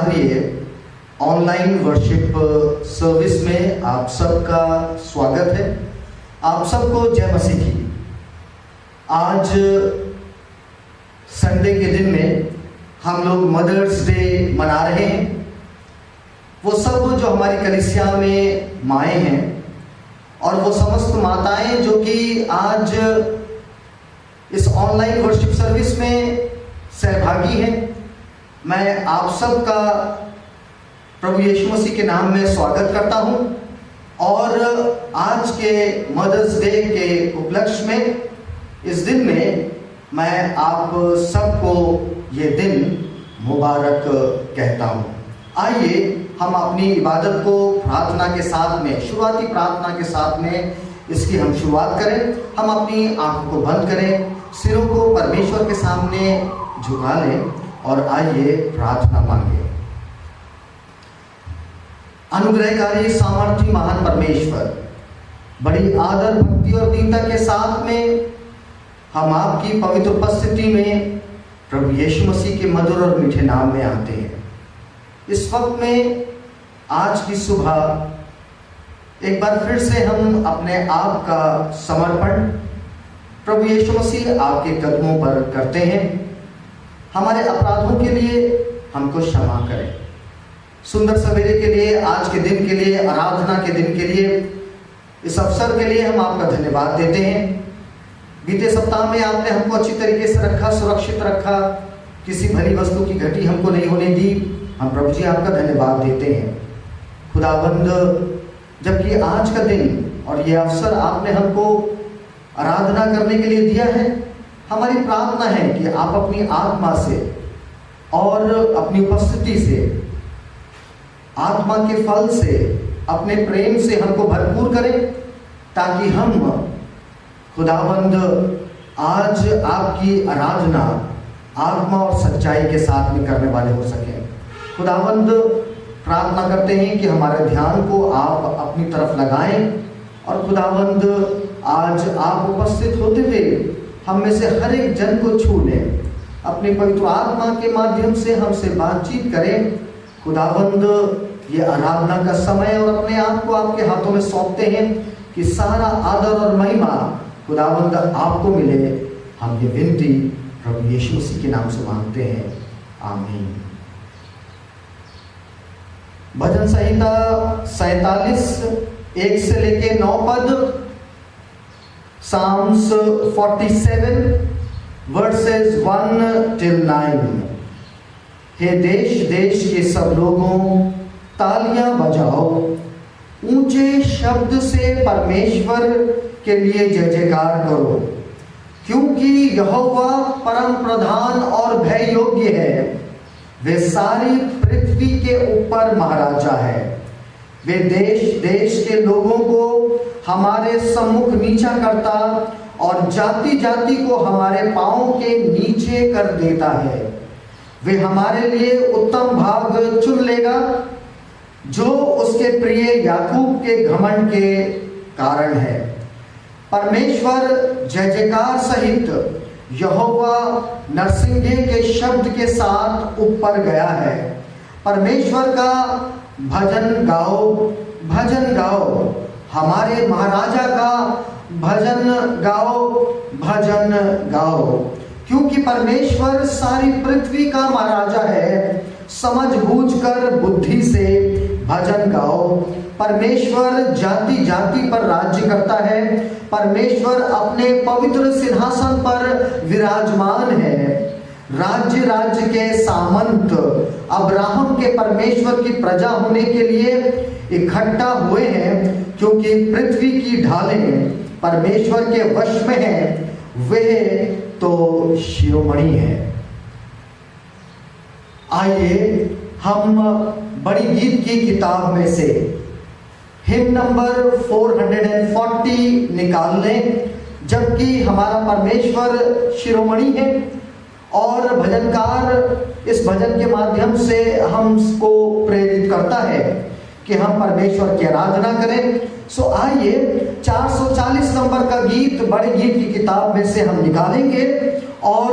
त्रिकालीय online worship service में आप सबका स्वागत है। आप सबको जय मसीह की। आज संडे के दिन में हम लोग मदर्स डे मना रहे हैं। वो सब जो हमारी कलीसिया में माएँ हैं और वो समस्त माताएं जो कि आज इस ऑनलाइन वर्शिप सर्विस में सहभागी हैं, मैं आप सबका प्रभु यीशु मसीह के नाम में स्वागत करता हूं। और आज के मदर्स डे के उपलक्ष्य में इस दिन में मैं आप सबको ये दिन मुबारक कहता हूं। आइए हम अपनी इबादत को प्रार्थना के साथ में, शुरुआती प्रार्थना के साथ में इसकी हम शुरुआत करें। हम अपनी आंखों को बंद करें, सिरों को परमेश्वर के सामने झुका लें और आइए प्रार्थना मांगे। अनुग्रहकारी सामर्थी महान परमेश्वर, बड़ी आदर भक्ति और दीनता के साथ में हम आपकी पवित्र उपस्थिति में प्रभु यीशु मसीह के मधुर और मीठे नाम में आते हैं। इस वक्त में आज की सुबह एक बार फिर से हम अपने आप का समर्पण प्रभु यीशु मसीह आपके कदमों पर करते हैं। हमारे अपराधों के लिए हमको क्षमा करें। सुंदर सवेरे के लिए, आज के दिन के लिए, आराधना के दिन के लिए, इस अवसर के लिए हम आपका धन्यवाद देते हैं। बीते सप्ताह में आपने हमको अच्छी तरीके से रखा, सुरक्षित रखा, किसी भली वस्तु की घटी हमको नहीं होने दी। हम प्रभु जी आपका धन्यवाद देते हैं। खुदाबंद, जबकि आज का दिन और ये अवसर आपने हमको आराधना करने के लिए दिया है, हमारी प्रार्थना है कि आप अपनी आत्मा से और अपनी उपस्थिति से, आत्मा के फल से, अपने प्रेम से हमको भरपूर करें, ताकि हम खुदाबंद आज आपकी आराधना आत्मा और सच्चाई के साथ में करने वाले हो सकें। खुदाबंद, प्रार्थना करते हैं कि हमारे ध्यान को आप अपनी तरफ लगाएं और खुदाबंद आज आप उपस्थित होते हुए हम में से हर एक जन को छू लें, अपनी पवित्र आत्मा के माध्यम से हमसे बातचीत करें। खुदाबंद, ये आराधना का समय और अपने आप को आपके हाथों में सौंपते हैं कि सारा आदर और महिमा खुदाबंद आपको मिले। हम ये विनती प्रभु यीशु मसीह के नाम से मांगते हैं, आमीन। भजन संहिता 47 1 से लेके 9 पद, Psalms 47 verses 1 till 9। हे देश देश के सब लोगों, तालियां बजाओ, ऊंचे शब्द से परमेश्वर के लिए जय जयकार करो, क्योंकि यहोवा परम प्रधान और भय योग्य है। वे सारी पृथ्वी के ऊपर महाराजा है। वे देश देश के लोगों को हमारे सम्मुख नीचा करता और जाति जाति को हमारे पांवों के नीचे कर देता है। वे हमारे लिए उत्तम भाग चुन लेगा, जो उसके प्रिय याकूब के घमंड के कारण है। परमेश्वर जय जयकार सहित यहोवा नरसिंगे के शब्द के साथ ऊपर गया है। परमेश्वर का भजन गाओ, भजन गाओ, हमारे महाराजा का भजन गाओ, भजन गाओ, क्योंकि परमेश्वर सारी पृथ्वी का महाराजा है। समझ बूझ कर बुद्धि से भजन गाओ। परमेश्वर जाति जाति पर राज्य करता है। परमेश्वर अपने पवित्र सिंहासन पर विराजमान है। राज्य राज्य के सामंत अब्राहम के परमेश्वर की प्रजा होने के लिए इकट्ठा हुए हैं, क्योंकि पृथ्वी की ढालें परमेश्वर के वश में हैं। वे तो शिरोमणि है। आइए हम बड़ी गीत की किताब में से हिम नंबर 440 निकाल लें, जबकि हमारा परमेश्वर शिरोमणि है और भजनकार इस भजन के माध्यम से हमको प्रेरित करता है कि हम परमेश्वर की आराधना करें। सो आइए 440 नंबर का गीत बड़े गीत की किताब में से हम निकालेंगे और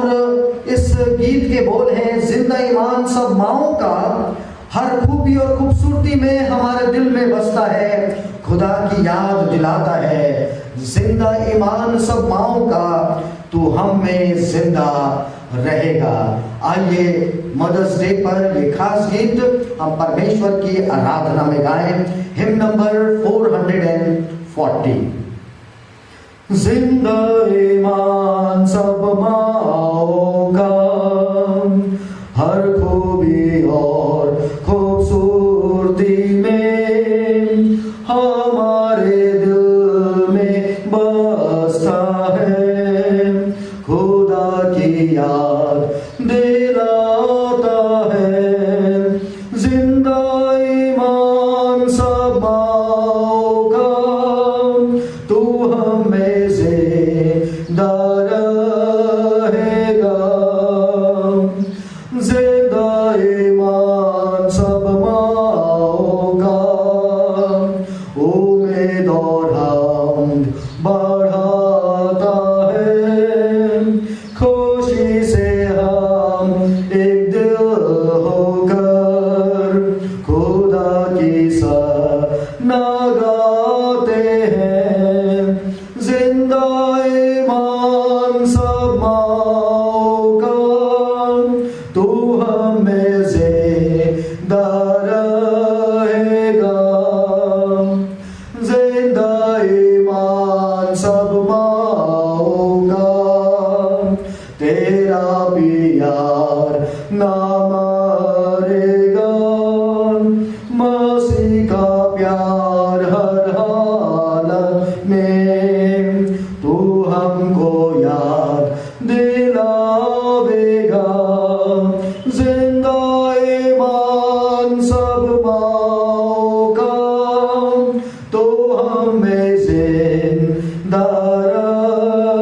इस गीत के बोल हैं, जिंदा ईमान सब माओं का हर खूबी और खूबसूरती में हमारे दिल में बसता है, खुदा की याद दिलाता है। जिंदा ईमान सब माओं का, तू हम में जिंदा रहेगा। आइए मदर्स डे पर ये खास गीत हम परमेश्वर की आराधना में गाएं। Him number 440। जिंदा ईमान सब माओं का, हर खूबी और खूबसूरती में हमारे दिल में बसता है, खुदा की याद दिलाता है। जिंदा ईमान सब माओं का, तू हमें जिंदा रहेगा। जिंदा ईमान सब माओं का, उम्मीद और हम बढ़ाता है। खुशी से हम एक दिल होकर खुदा की सना गाते हैं। जिंदा ईमान सब माओं का, तू हमें जिंदा रहेगा। जिंदा ईमान सब माओं का, तेरा भी यार ना मरेगा। मसीह का प्यार हर हालत में तू हमको याद दिलावेगा। जिंदा ईमान सब माओं का, तो हमें जिंदा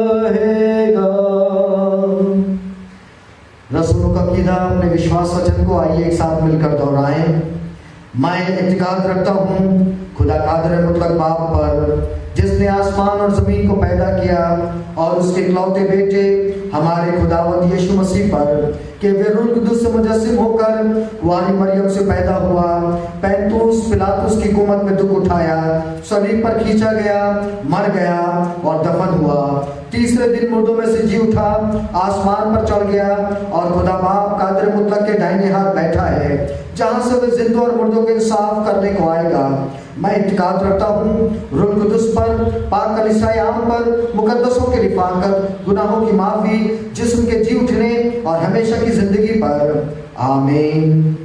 रहेगा। रसूलों का कीदा अपने विश्वास वचन को आइए एक साथ मिलकर दोहराएं। मैं इत्तेकाद रखता हूँ खुदा कादिर मुतलक बाप पर, जिसने आसमान और जमीन को पैदा किया, और उसके इकलौते बेटे हमारे खुदावंद यीशु मसीह पर, कि वे रूह कुदुस से मुजस्सिम होकर कुंवारी मरियम से पैदा हुआ, पैंतुस पिलातुस की हुकूमत में दुख उठाया, सलीब पर खींचा गया, मर गया और दफन हुआ, तीसरे दिन मुर्दों में से जी उठा, आसमान पर चढ़ गया और खुदा बाप कादिर मुतलक के दाहिने हाथ बैठा है, जहां से वे जिंदों और मुर्दों को इंसाफ करने को आएगा। मैं इत्तेकाद रखता हूँ रूह कुदुस पर, पाक कलीसिया आम पर, मुकद्दसों की रिफाकत, गुनाहों की माफी, जिस्म के जी उठने और हमेशा की जिंदगी पर। आमीन।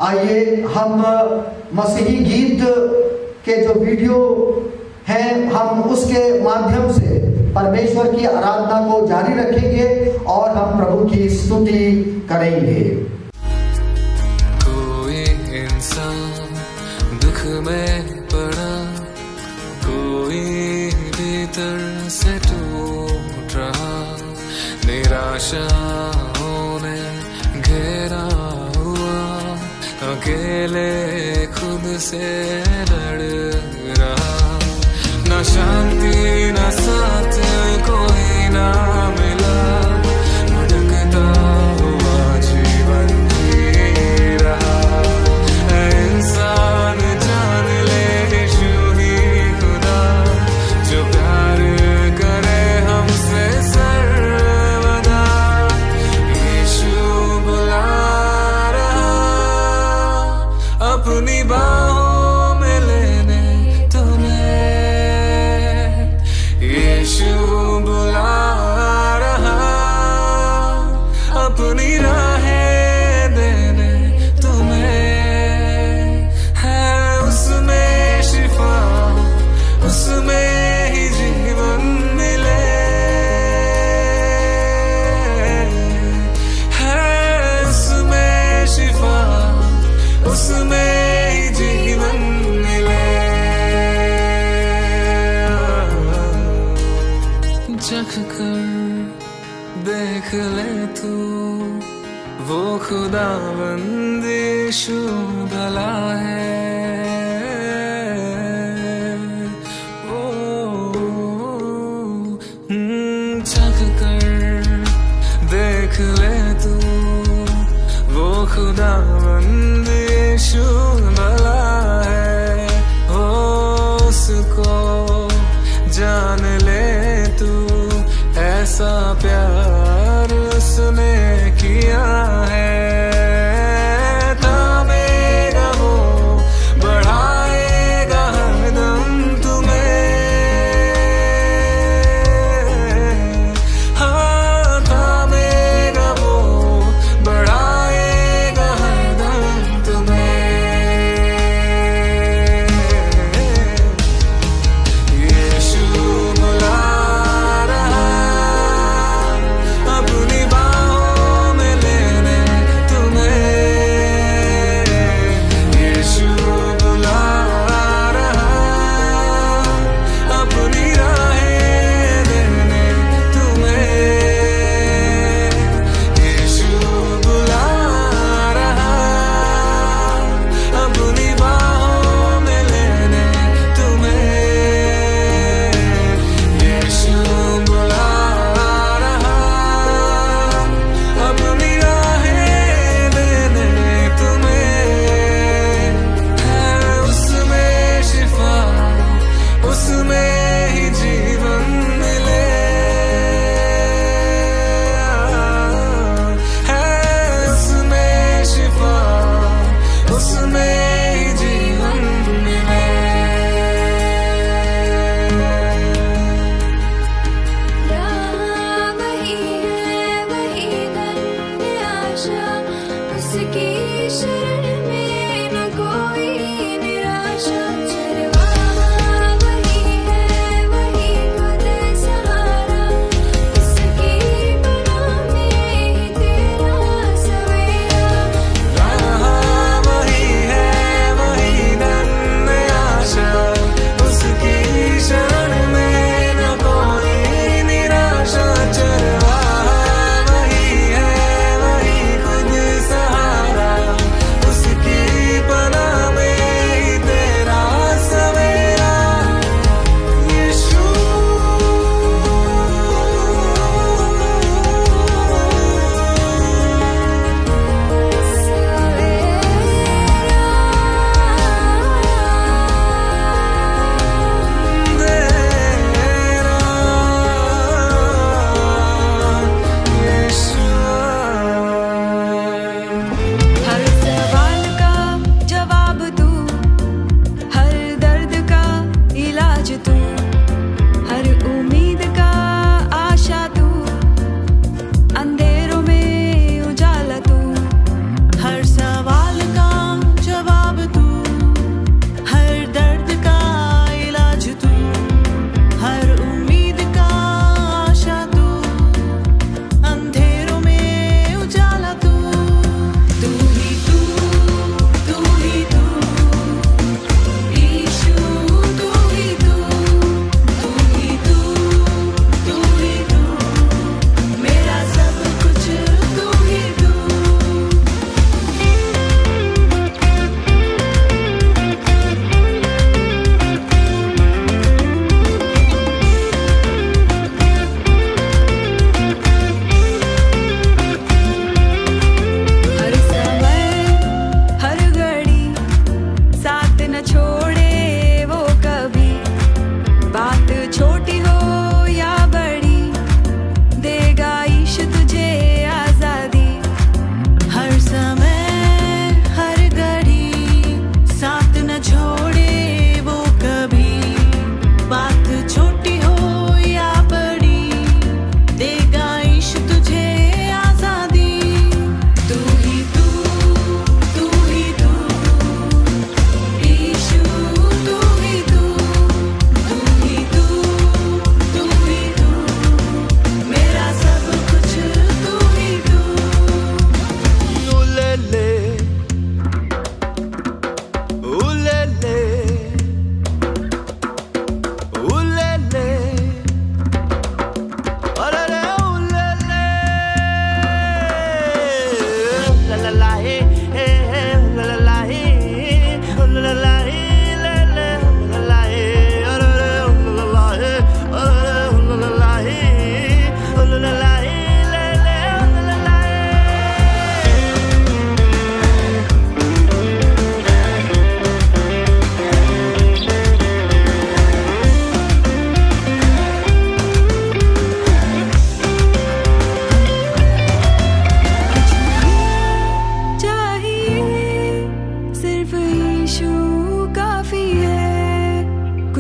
आइए हम मसीही गीत के जो वीडियो हैं, हम उसके माध्यम से परमेश्वर की आराधना को जारी रखेंगे और हम प्रभु की स्तुति करेंगे। कोई इंसान दुख में पड़ा, कोई भीतर से टूट रहा, निराशाओं ने घेरा हुआ, अकेले खुद से लड़ रहा, न शांति न साथ कोई ना मिला, भटकता हुआ जीवन जी रहा। इंसान जान ले यीशु ही खुदा, जो प्यार करे हमसे सर्वदा। यीशु बुला रहा अपनी बाहों में लेने तुम्हें। यीशु बुला रहा अपनी राहें देने तुम्हें। है उसमें शिफा, उसमें ही जीवन मिले। है उसमें शिफा, उसमें ही जीवन मिले। चख कर देख ले तू, वो खुदावंद यीशु भला है। चख कर देख ले तू, वो खुदावंद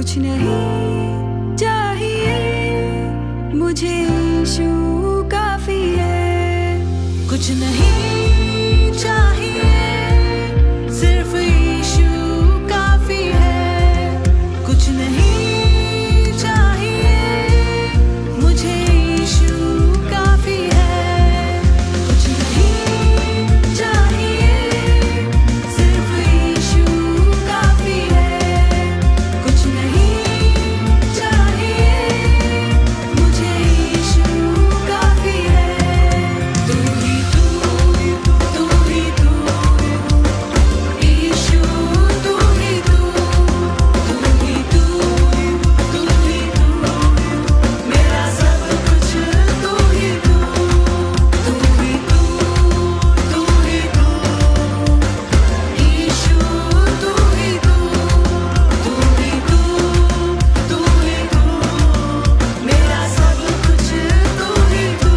कुछ नहीं चाहिए मुझे, यीशु काफी है। कुछ नहीं चाहिए, सिर्फ यीशु काफी है। कुछ नहीं चाहिए मुझे, यीशु काफी है। कुछ नहीं चाहिए, सिर्फ यीशु काफी है। कुछ नहीं चाहिए मुझे, यीशु काफी है। तू ही तू, तू ही तू, यीशु तू ही तू, तू ही तू, तू ही तू, मेरा सब कुछ तू ही तू, तू ही तू, तू ही तू, यीशु तू ही तू, तू ही तू, तू ही तू, मेरा सब कुछ तू ही तू।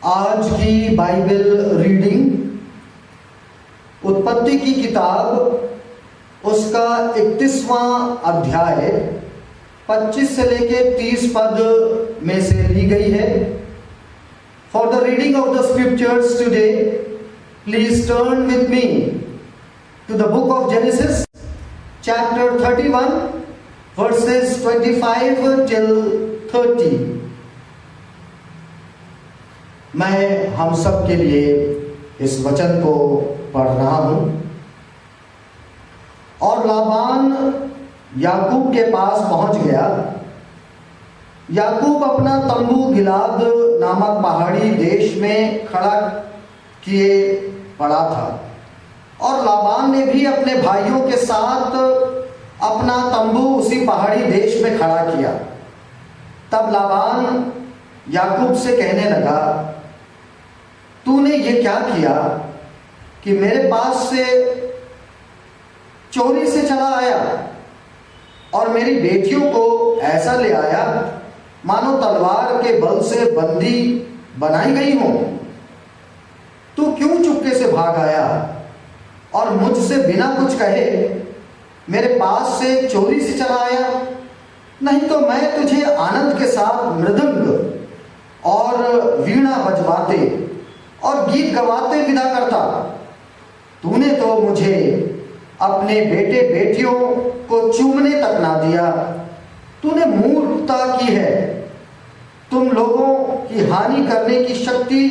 आज की बाइबल रीडिंग उत्पत्ति की किताब उसका 31वां अध्याय 25 से लेके 30 पद में से ली गई है। For the reading of the scriptures today please turn with me to the book of Genesis chapter 31 verses 25 till 30। मैं हम सब के लिए इस वचन को पढ़ रहा हूं। और लाबान याकूब के पास पहुंच गया। याकूब अपना तंबू गिलाद नामक पहाड़ी देश में खड़ा किए पड़ा था, और लाबान ने भी अपने भाइयों के साथ अपना तंबू उसी पहाड़ी देश में खड़ा किया। तब लाबान याकूब से कहने लगा, तूने ये क्या किया कि मेरे पास से चोरी से चला आया और मेरी बेटियों को ऐसा ले आया मानो तलवार के बल से बंदी बनाई गई हो। तू क्यों चुपके से भाग आया और मुझसे बिना कुछ कहे मेरे पास से चोरी से चला आया? नहीं तो मैं तुझे आनंद के साथ मृदंग और वीणा बजवाते और गीत गवाते विदा करता। तूने तो मुझे अपने बेटे बेटियों को चूमने तक ना दिया। तूने मूर्खता की है। तुम लोगों की हानि करने की शक्ति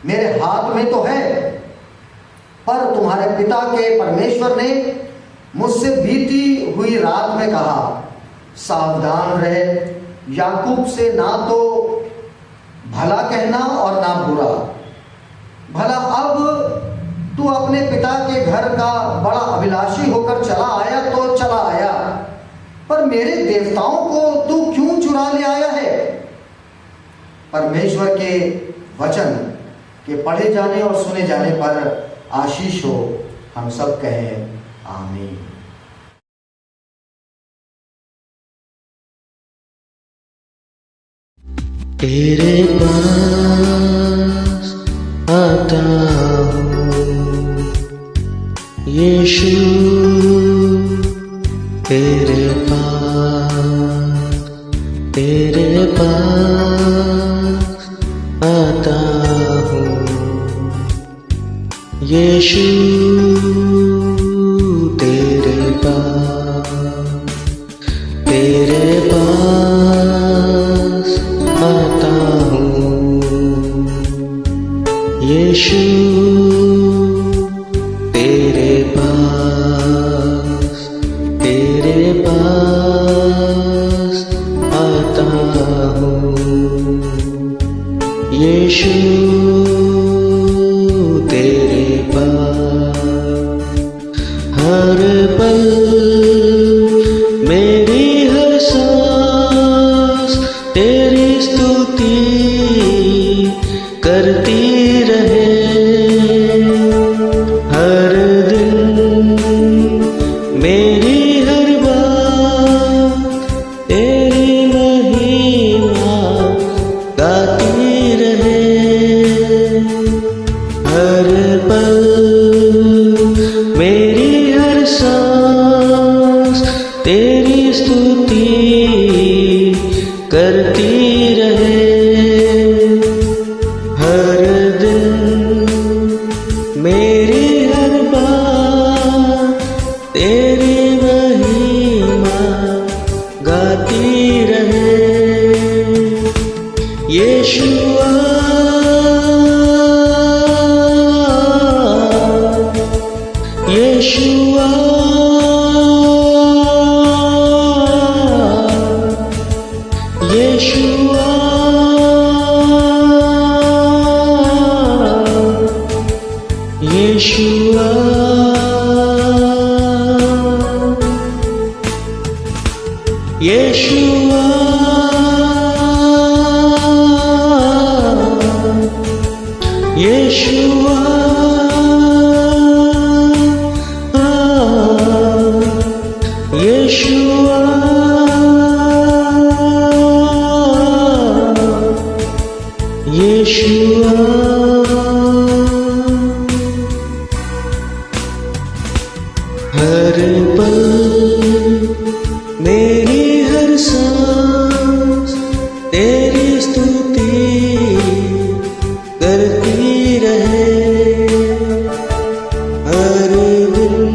मेरे हाथ में तो है, पर तुम्हारे पिता के परमेश्वर ने मुझसे बीती हुई रात में कहा, सावधान रहे, याकूब से ना तो भला कहना और ना बुरा। भला अब तू अपने पिता के घर का बड़ा अभिलाषी होकर चला आया तो चला आया, पर मेरे देवताओं को तू क्यों चुरा ले आया है? परमेश्वर के वचन के पढ़े जाने और सुने जाने पर आशीष हो। हम सब कहें आमीन। तेरे पास आता हूँ यीशु, तेरे पास आता हूँ यीशु, तेरे पास आता हूँ यीशु, तेरे पास आता हूँ यीशु, तेरे पास हर पल मेरी हर सांस तेरी स्तुति करती रहे। हर दिन मेरी हर बात तेरी यशुआ यशुआ यशुआ यशुआ हर पल मेरी हर सांस तेरी स्तुति करती रहे। हर दिन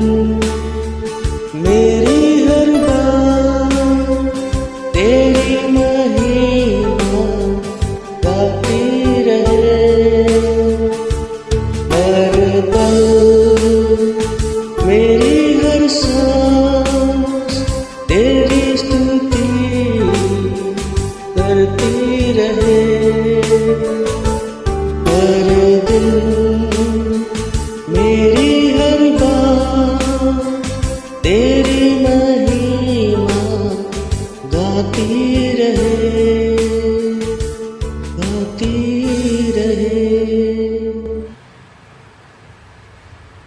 मेरी हर बात तेरी महिमा गाती रहे। हर पल मेरी हर सांस तेरी स्तुति करती रहे। हर दिन मेरी हर बात तेरी महिमा गाती रहे, गाती रहे।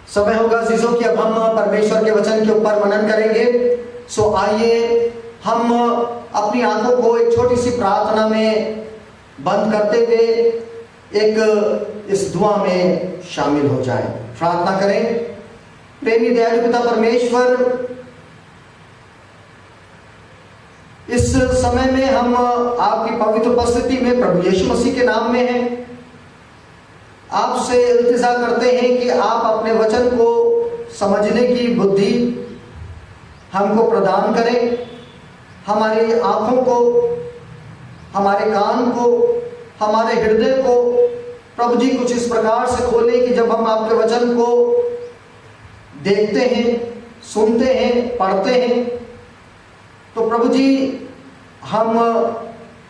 समय होगा अजीजों कि अब हम परमेश्वर के वचन के ऊपर मनन करेंगे। सो आइए हम अपनी आंखों को एक छोटी सी प्रार्थना में बंद करते हुए एक इस दुआ में शामिल हो जाएं। प्रार्थना करें। प्रेमी दयालु पिता परमेश्वर, इस समय में हम आपकी पवित्र उपस्थिति में प्रभु यीशु मसीह के नाम में हैं। आपसे इल्तिजा करते हैं कि आप अपने वचन को समझने की बुद्धि हमको प्रदान करें। हमारी आंखों को, हमारे कान को, हमारे हृदय को प्रभु जी कुछ इस प्रकार से खोलें कि जब हम आपके वचन को देखते हैं, सुनते हैं, पढ़ते हैं, तो प्रभु जी हम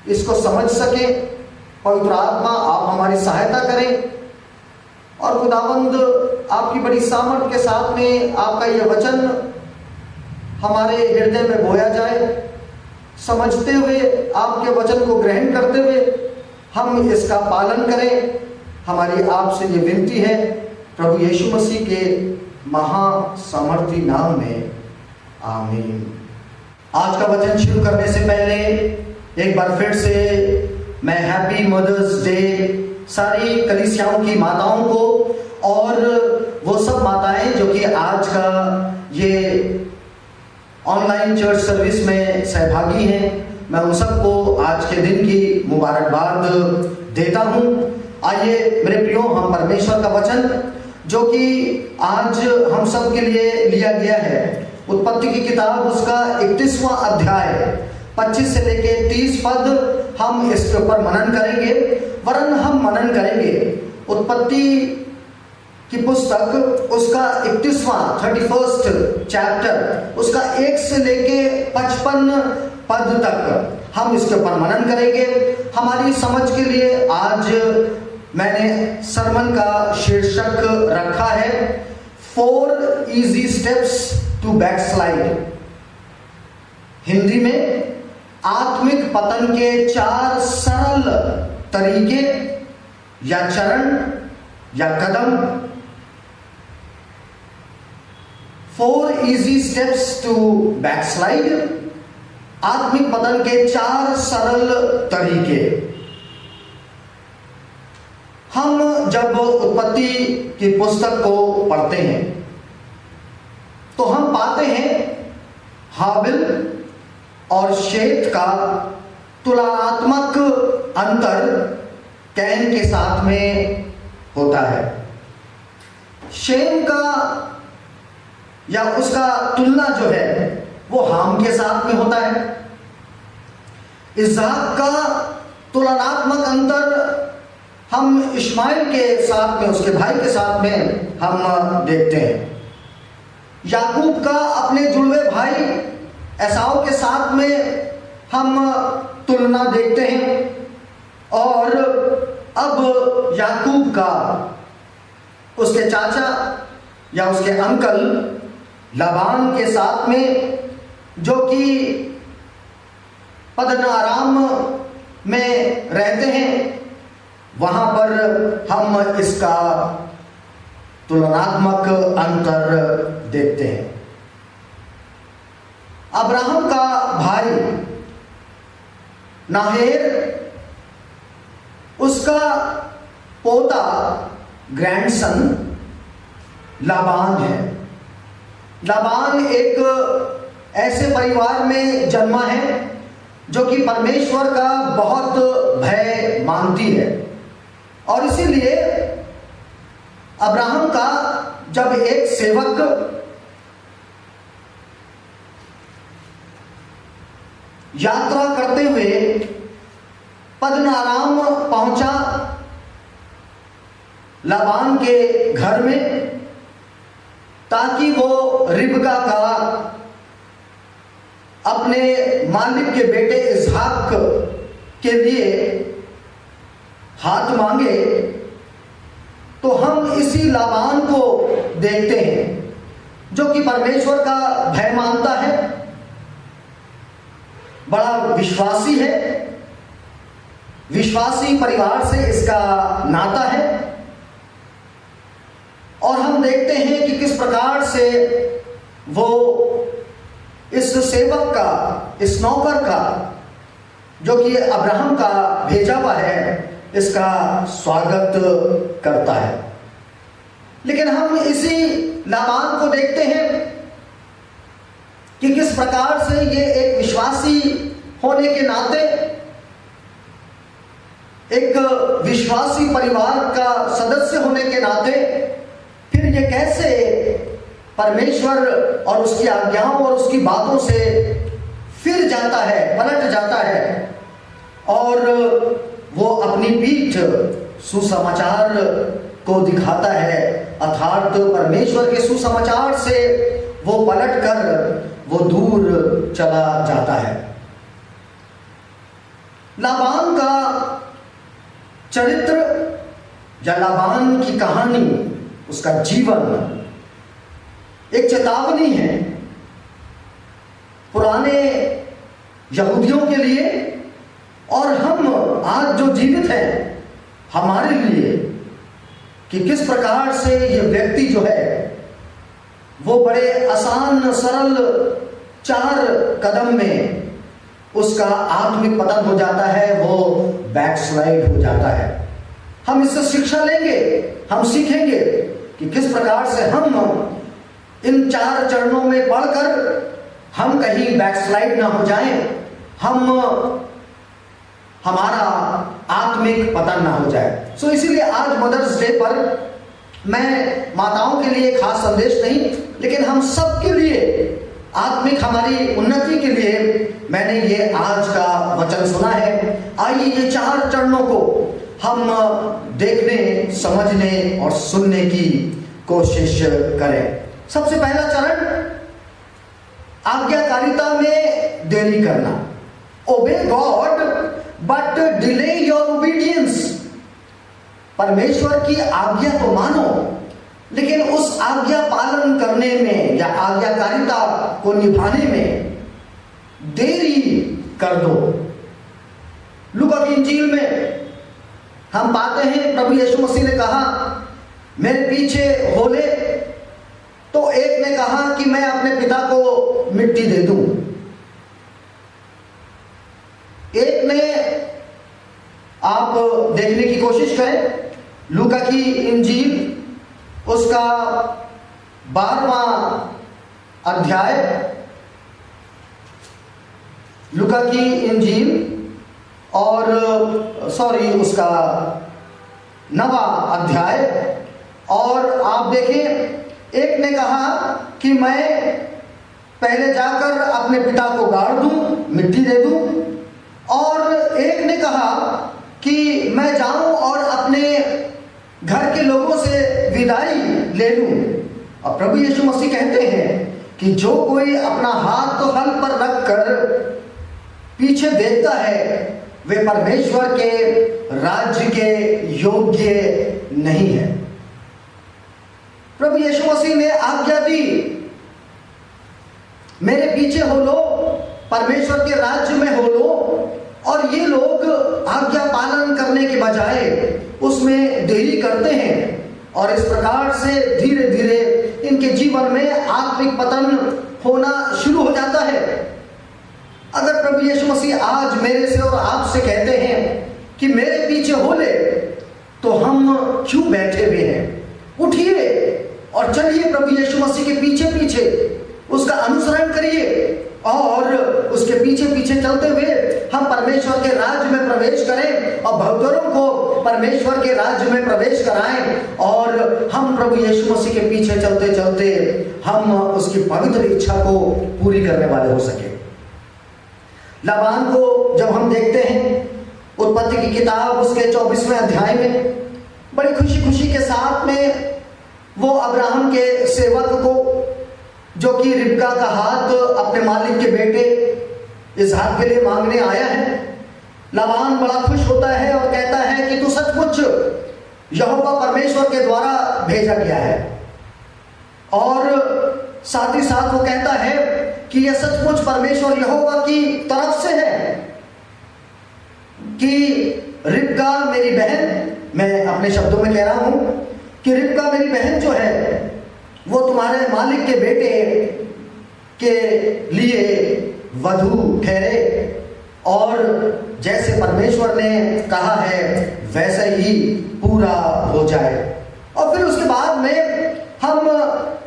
इसको समझ सकें। पवित्र आत्मा आप हमारी सहायता करें और खुदावंद आपकी बड़ी सामर्थ के साथ में आपका यह वचन हमारे हृदय में बोया जाए। समझते हुए, आपके वचन को ग्रहण करते हुए हम इसका पालन करें। हमारी आपसे ये विनती है प्रभु यीशु मसीह के महासामर्थी नाम में, आमीन। आज का वचन शुरू करने से पहले एक बार फिर से मैं हैप्पी मदर्स डे सारी कलीसियाओं की माताओं को और वो सब माताएं जो कि आज का ये ऑनलाइन चर्च सर्विस में सहभागी हैं, मैं उन सबको आज के दिन की मुबारकबाद देता हूं। आइए मेरे प्रियो, हम परमेश्वर का वचन जो कि आज हम सब के लिए लिया गया है, उत्पत्ति की किताब उसका 31वां अध्याय 25 से लेके 30 पद हम इसके ऊपर मनन करेंगे। वरन हम मनन करेंगे उत्पत्ति की पुस्तक उसका 31वां 31st चैप्टर उसका 1 से लेके 55 पद तक हम इसके ऊपर मनन करेंगे। हमारी समझ के लिए आज मैंने सरमन का शीर्षक रखा है 4 easy steps to backslide। Hindi में आत्मिक पतन के 4 सरल तरीके या चरण या कदम। 4 easy steps to backslide, आत्मिक पतन के 4 सरल तरीके। हम जब उत्पत्ति की पुस्तक को पढ़ते हैं तो हम पाते हैं हाबिल और शेत का तुलनात्मक अंतर कैन के साथ में होता है। शेम का या उसका तुलना जो है वो हाम के साथ में होता है। इसहाक का तुलनात्मक अंतर हम इस्माइल के साथ में, उसके भाई के साथ में हम देखते हैं। याकूब का अपने जुड़वे भाई एसाव के साथ में हम तुलना देखते हैं। और अब याकूब का उसके चाचा या उसके अंकल लाबान के साथ में, जो कि पद्न आराम में रहते हैं, वहां पर हम इसका तुलनात्मक अंतर देखते हैं। अब्राहम का भाई नाहेर, उसका पोता ग्रैंडसन लाबान है। लाबान एक ऐसे परिवार में जन्मा है जो कि परमेश्वर का बहुत भय मानती है, और इसीलिए अब्राहम का जब एक सेवक यात्रा करते हुए पद्न आराम पहुंचा लाबान के घर में, ताकि वो रिबका का अपने मालिक के बेटे इसहाक के लिए हाथ मांगे, तो हम इसी लाबान को देखते हैं जो कि परमेश्वर का भय मानता है, बड़ा विश्वासी है, विश्वासी परिवार से इसका नाता है। और हम देखते हैं कि किस प्रकार से वो इस सेवक का, इस नौकर का, जो कि अब्राहम का भेजा हुआ है, इसका स्वागत करता है। लेकिन हम इसी लाबान को देखते हैं कि किस प्रकार से ये एक विश्वासी होने के नाते, एक विश्वासी परिवार का सदस्य होने के नाते, फिर ये कैसे परमेश्वर और उसकी आज्ञाओं और उसकी बातों से फिर जाता है, पलट जाता है, और वो अपनी पीठ सुसमाचार को दिखाता है, अर्थात परमेश्वर के सुसमाचार से वो पलट कर वो दूर चला जाता है। लाबान का चरित्र या लाबान की कहानी, उसका जीवन एक चेतावनी है पुराने यहूदियों के लिए, और हम आज जो जीवित हैं हमारे लिए, कि किस प्रकार से ये व्यक्ति जो है वो बड़े आसान सरल 4 कदम में उसका आत्मिक पतन हो जाता है, वो बैकस्लाइड हो जाता है। हम इससे शिक्षा लेंगे, हम सीखेंगे कि किस प्रकार से हम इन 4 चरणों में पढ़कर हम कहीं बैकस्लाइड ना हो जाएं, हमारा आत्मिक पतन ना हो जाए। सो इसीलिए आज मदर्स डे पर मैं माताओं के लिए खास संदेश नहीं, लेकिन हम सब के लिए आत्मिक हमारी उन्नति के लिए मैंने ये आज का वचन सुना है। आइए ये 4 चरणों को हम देखने, समझने और सुनने की कोशिश करें। सबसे पहला चरण, आज्ञाकारिता में देरी करना। Obey God but delay your obedience. परमेश्वर की आज्ञा तो मानो, लेकिन उस आज्ञा पालन करने में या आज्ञाकारिता को निभाने में देरी कर दो। लूका की इंजील में हम पाते हैं प्रभु यीशु मसीह ने कहा, मेरे पीछे हो ले। तो एक ने कहा कि मैं अपने पिता को मिट्टी दे दूं। एक ने, आप देखने की कोशिश करें लूका की इंजील, उसका 12वां अध्याय, लूका की इंजील और उसका 9वां अध्याय। और आप देखें, एक ने कहा कि मैं पहले जाकर अपने पिता को गाड़ दूं, मिट्टी दे दूं, और एक ने कहा कि मैं जाऊं और अपने घर के लोगों से विदाई ले लूं। और प्रभु यीशु मसीह कहते हैं कि जो कोई अपना हाथ तो हल पर रख कर पीछे देखता है, वे परमेश्वर के राज्य के योग्य नहीं है। प्रभु यीशु मसीह ने आज्ञा दी, मेरे पीछे हो लो, परमेश्वर के राज्य में हो लोग, और ये लोग आज्ञा पालन करने के बजाय उसमें देरी करते हैं, और इस प्रकार से धीरे धीरे इनके जीवन में आत्मिक पतन होना शुरू हो जाता है। अगर प्रभु यीशु मसीह आज मेरे से और आपसे कहते हैं कि मेरे पीछे हो ले, तो हम क्यों बैठे हुए हैं? उठिए और चलिए प्रभु यीशु मसीह के पीछे पीछे, उसका अनुसरण करिए, और उसके पीछे पीछे चलते हुए हम परमेश्वर के राज्य में प्रवेश करें और बहुतरों को परमेश्वर के राज्य में प्रवेश कराएं, और हम प्रभु यीशु मसीह के पीछे चलते चलते हम उसकी पवित्र इच्छा को पूरी करने वाले हो सके। लाबान को जब हम देखते हैं उत्पत्ति की किताब उसके 24वें अध्याय में, बड़ी खुशी खुशी के साथ में वो अब्राहम के सेवक को, जो कि रिबका का हाथ अपने मालिक के बेटे इसहाक के लिए मांगने आया है, लाबान बड़ा खुश होता है और कहता है कि तू सचमुच यहोवा परमेश्वर के द्वारा भेजा गया है, और साथ ही साथ वो कहता है कि यह सचमुच परमेश्वर यहोवा की तरफ से है कि रिबका मेरी बहन, मैं अपने शब्दों में कह रहा हूं कि रिबका मेरी बहन जो है वो तुम्हारे मालिक के बेटे के लिए वधू ठहरे, और जैसे परमेश्वर ने कहा है वैसे ही पूरा हो जाए। और फिर उसके बाद में हम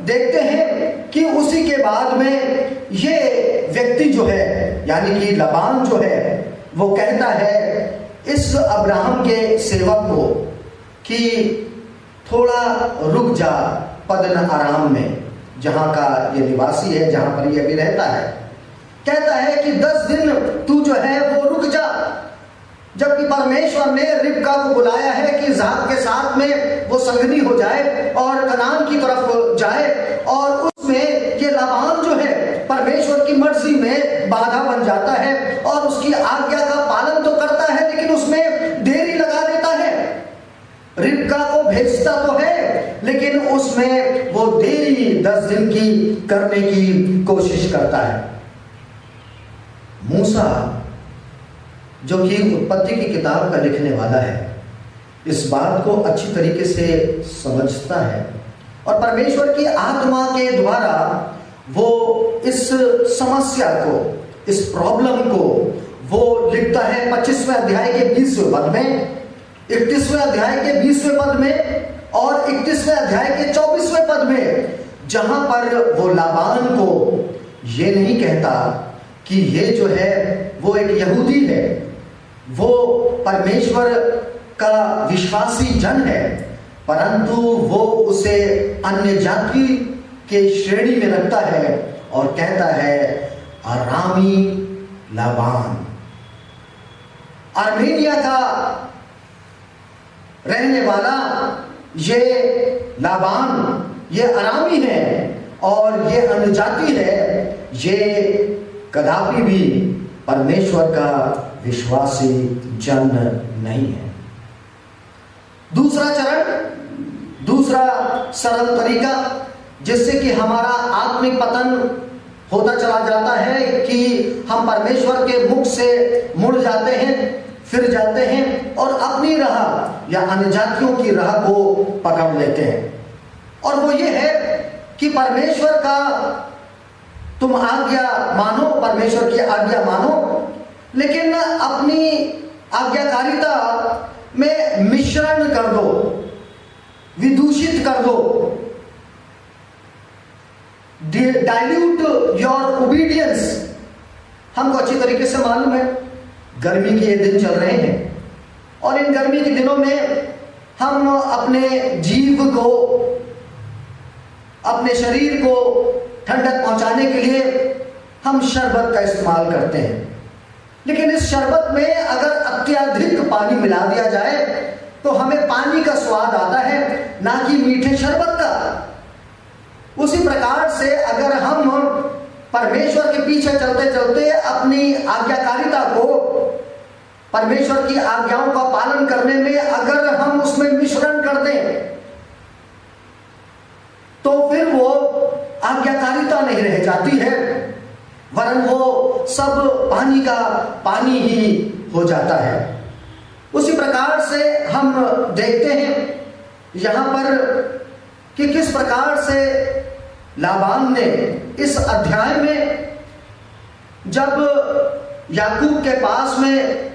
देखते हैं कि उसी के बाद में ये व्यक्ति जो है, यानी कि लाबान जो है, वो कहता है इस अब्राहम के सेवक को कि थोड़ा रुक जा पद्दन आराम में, जहां का ये निवासी है, जहां पर ये अभी रहता है। कहता है कि 10 दिन तू जो है वो रुक जा, जबकि परमेश्वर ने रिबका को बुलाया है कि इसहाक के साथ में वो संगनी हो जाए और कनान की तरफ जाए, और उसमें ये लाबान जो है परमेश्वर की मर्जी में बाधा बन जाता है और उसकी आज्ञा का पालन तो करता है, लेकिन उसमें देरी लगा देता है। रिबका को भेजता तो है, लेकिन उसमें वो देरी 10 दिन की करने की कोशिश करता है। मूसा, जो कि उत्पत्ति की किताब का लिखने वाला है, इस बात को अच्छी तरीके से समझता है, और परमेश्वर की आत्मा के द्वारा वो इस समस्या को, इस प्रॉब्लम को वो लिखता है 25वें अध्याय के 20वें पद में, 31वें अध्याय के 20वें पद में, और 31वें अध्याय के 24वें पद में, जहां पर वो लाबान को ये नहीं कहता कि ये जो है वो एक यहूदी है, वो परमेश्वर का विश्वासी जन है, परंतु वो उसे अन्य जाति के श्रेणी में रखता है और कहता है अरामी लाबान। आर्मेनिया का रहने वाला ये लाबान, ये अरामी है और ये अन्य जाति है, ये कदापि भी परमेश्वर का विश्वासी जन नहीं है। दूसरा चरण, दूसरा सरल तरीका जिससे कि हमारा आत्मिक पतन होता चला जाता है कि हम परमेश्वर के मुख से मुड़ जाते हैं, फिर जाते हैं और अपनी राह या अन्य जातियों की राह को पकड़ लेते हैं। और वो ये है कि परमेश्वर का तुम आज्ञा मानो, परमेश्वर की आज्ञा मानो, लेकिन अपनी आज्ञाकारिता में मिश्रण कर दो, विदूषित कर दो, डाइल्यूट योर ओबीडियंस। हमको अच्छी तरीके से मालूम है गर्मी के ये दिन चल रहे हैं, और इन गर्मी के दिनों में हम अपने जीव को, अपने शरीर को ठंडक पहुंचाने के लिए हम शरबत का इस्तेमाल करते हैं। लेकिन इस शरबत में अगर अत्यधिक पानी मिला दिया जाए तो हमें पानी का स्वाद आता है, ना कि मीठे शरबत का। उसी प्रकार से अगर हम परमेश्वर के पीछे चलते चलते अपनी आज्ञाकारिता को, परमेश्वर की आज्ञाओं का पालन करने में अगर हम उसमें मिश्रण कर दें, तो फिर वो आज्ञाकारिता नहीं रह जाती है, वरन वो सब पानी का पानी ही हो जाता है। उसी प्रकार से हम देखते हैं यहाँ पर कि किस प्रकार से लाबान ने इस अध्याय में जब याकूब के पास में,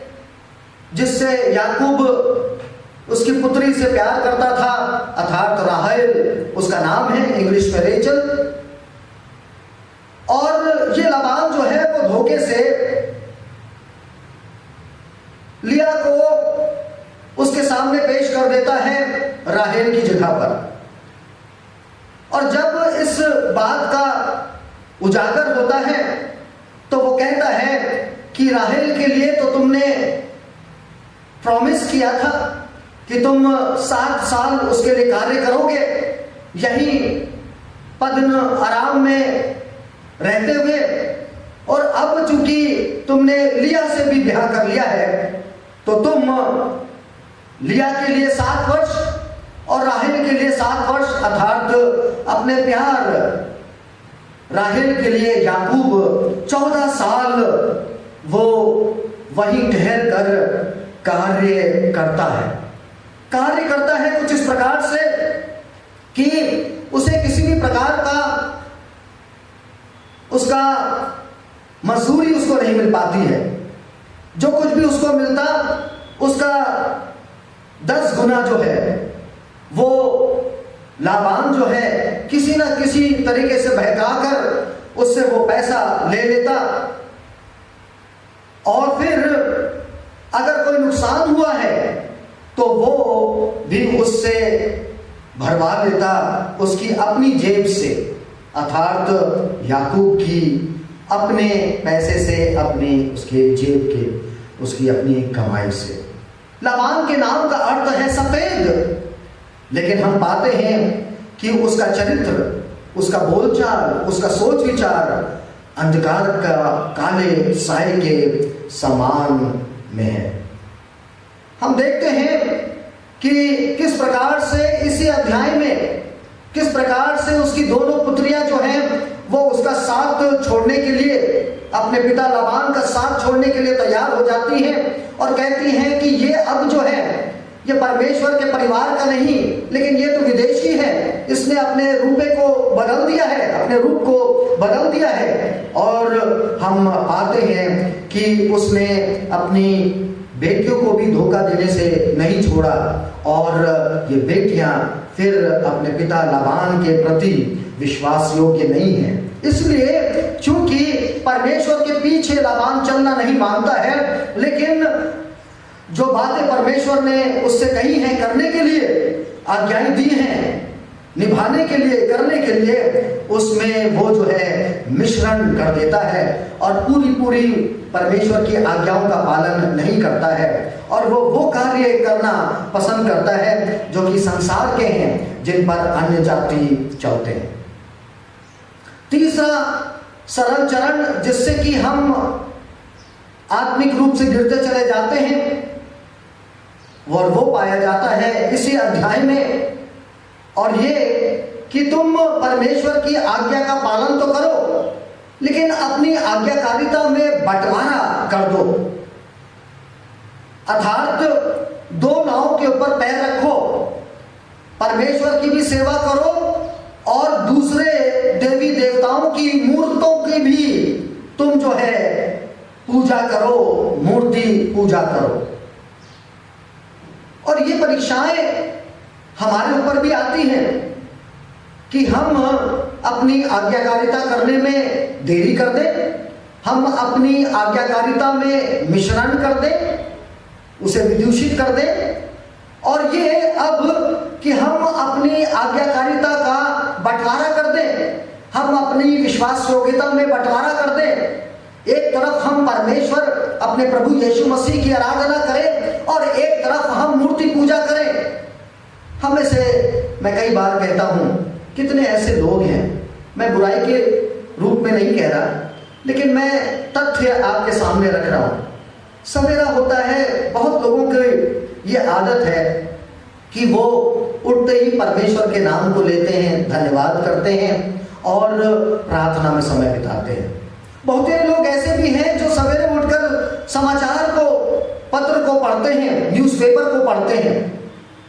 जिससे याकूब उसकी पुत्री से प्यार करता था, अर्थात राहेल उसका नाम है, इंग्लिश में रेचल, और ये लाबान जो है वो धोखे से लिया को उसके सामने पेश कर देता है राहेल की जगह पर। और जब इस बात का उजागर होता है तो वो कहता है कि राहेल के लिए तो तुमने प्रॉमिस किया था कि तुम 7 साल उसके लिए कार्य करोगे, यही पद्न आराम में रहते हुए, और अब चूंकि तुमने लिया से भी ब्याह कर लिया है तो तुम लिया के लिए 7 वर्ष और राहेल के लिए 7 वर्ष, अर्थात अपने प्यार राहेल के लिए याकूब 14 साल वो वहीं ठहर कर कार्य करता है कुछ इस प्रकार से कि उसे किसी भी प्रकार का उसका मजदूरी उसको नहीं मिल पाती है। जो कुछ भी उसको मिलता उसका 10 गुना जो है वो लाबान जो है किसी ना किसी तरीके से बहकाकर उससे वो पैसा ले लेता, और फिर अगर कोई नुकसान हुआ है तो वो भी उससे भरवा लेता उसकी अपनी जेब से, अर्थात याकूब की अपने पैसे से, अपने उसके जेब के, उसकी अपनी कमाई से। लाबान के नाम का अर्थ है सफेद, लेकिन हम पाते हैं कि उसका चरित्र, उसका बोलचाल, उसका सोच विचार अंधकार का काले साए के समान में है। हम देखते हैं कि किस प्रकार से इसी अध्याय में किस प्रकार से उसकी दोनों पुत्रियां जो हैं वो उसका साथ छोड़ने के लिए, अपने पिता लाबान का साथ छोड़ने के लिए तैयार हो जाती हैं और कहती हैं कि ये अब जो है ये परमेश्वर के परिवार का नहीं, लेकिन ये तो विदेशी है, इसने अपने रूपे को बदल दिया है, अपने रूप को बदल दिया है। और हम पाते हैं कि उसने अपनी बेटियों को भी धोखा देने से नहीं छोड़ा, और ये बेटियां फिर अपने पिता लाबान के प्रति विश्वास योग्य नहीं है। इसलिए चूंकि परमेश्वर के पीछे लाबान चलना नहीं मानता है, लेकिन जो बातें परमेश्वर ने उससे कही हैं करने के लिए, आज्ञाएं दी हैं निभाने के लिए, करने के लिए, उसमें वो जो है मिश्रण कर देता है और पूरी परमेश्वर की आज्ञाओं का पालन नहीं करता है, और वो कार्य करना पसंद करता है जो कि संसार के हैं, जिन पर अन्य जाति चलते हैं। तीसरा सरल चरण जिससे कि हम आत्मिक रूप से गिरते चले जाते हैं, और वो पाया जाता है इसी अध्याय में, और ये कि तुम परमेश्वर की आज्ञा का पालन तो करो, लेकिन अपनी आज्ञाकारिता में बंटवारा कर दो, अर्थात 2 नाव के ऊपर पैर रखो, परमेश्वर की भी सेवा करो और दूसरे देवी देवताओं की मूर्तों की भी तुम जो है पूजा करो, मूर्ति पूजा करो। और ये परीक्षाएं हमारे ऊपर भी आती हैं कि हम अपनी आज्ञाकारिता करने में देरी कर दें, हम अपनी आज्ञाकारिता में मिश्रण कर दें, उसे विदूषित कर दें, और ये अब कि हम अपनी आज्ञाकारिता का बंटवारा कर दें, हम अपनी विश्वास योग्यता में बंटवारा कर दें। एक तरफ हम परमेश्वर अपने प्रभु यीशु मसीह की आराधना करें और एक तरफ हम मूर्ति पूजा करें। हम में से मैं कई बार कहता हूं, कितने ऐसे लोग हैं, मैं बुराई के रूप में नहीं कह रहा, लेकिन मैं तथ्य आपके सामने रख रहा हूं। सवेरा होता है, बहुत लोगों की ये आदत है कि वो उठते ही परमेश्वर के नाम को लेते हैं, धन्यवाद करते हैं और प्रार्थना में समय बिताते हैं। बहुत लोग ऐसे भी हैं पढ़ते हैं, न्यूज़पेपर को पढ़ते हैं,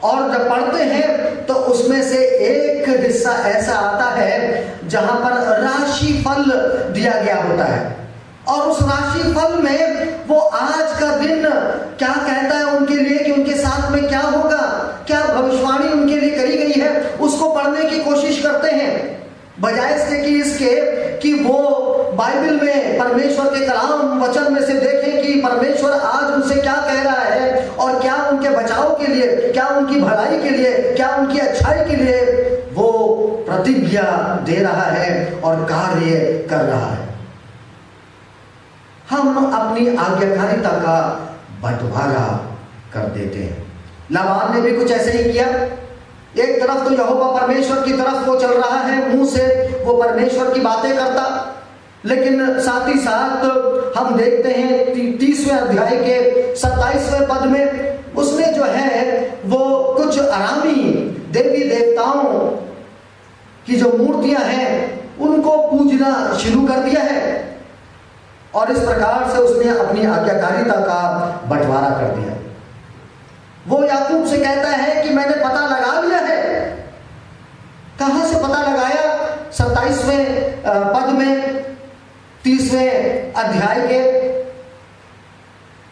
और जब पढ़ते हैं तो उसमें से एक हिस्सा ऐसा आता है जहां पर राशिफल दिया गया होता है, और उस राशिफल में वो आज का दिन क्या कहता है उनके लिए, कि उनके साथ में क्या होगा, क्या भविष्यवाणी उनके लिए करी गई है, उसको पढ़ने की कोशिश करते हैं, बजाय इसके कि वो बाइबल में परमेश्वर के कलाम वचन में से देखें कि परमेश्वर आज उनसे क्या कह रहा है, और क्या उनके बचाव के लिए, क्या उनकी भलाई के लिए, क्या उनकी अच्छाई के लिए वो प्रतिज्ञा दे रहा है और कार्य कर रहा है। हम अपनी आज्ञाकारिता का बंटवारा कर देते हैं। लाबान ने भी कुछ ऐसे ही किया। एक तरफ तो यहोवा परमेश्वर की तरफ वो चल रहा है, मुंह से वो परमेश्वर की बातें करता, लेकिन साथ ही साथ हम देखते हैं 30वें अध्याय के 27वें पद में उसने जो है वो कुछ अरामी देवी देवताओं की जो मूर्तियां हैं उनको पूजना शुरू कर दिया है, और इस प्रकार से उसने अपनी आज्ञाकारिता का बंटवारा कर दिया। वो याकूब से कहता है कि मैंने पता लगा लिया है। कहां से पता लगाया? 27वें पद में 30वें अध्याय के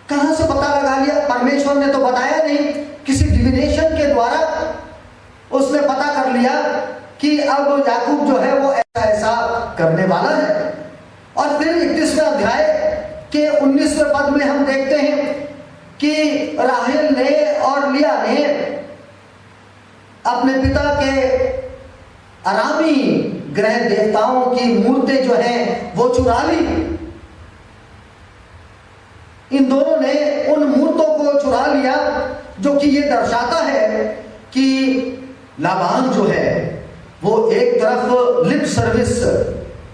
कहां से पता लगा लिया? परमेश्वर ने तो बताया नहीं, किसी डिविनेशन के द्वारा उसने पता कर लिया कि अब याकूब जो है वो ऐसा ऐसा करने वाला है। और फिर 31वें अध्याय के 19वें पद में हम देखते हैं कि राहेल ने और लिया ने अपने पिता के अरामी ग्रह देवताओं की मूर्तें जो हैं वो चुरा ली। इन दोनों ने उन मूर्तों को चुरा लिया, जो कि ये दर्शाता है कि लाबान जो है वो एक तरफ लिप सर्विस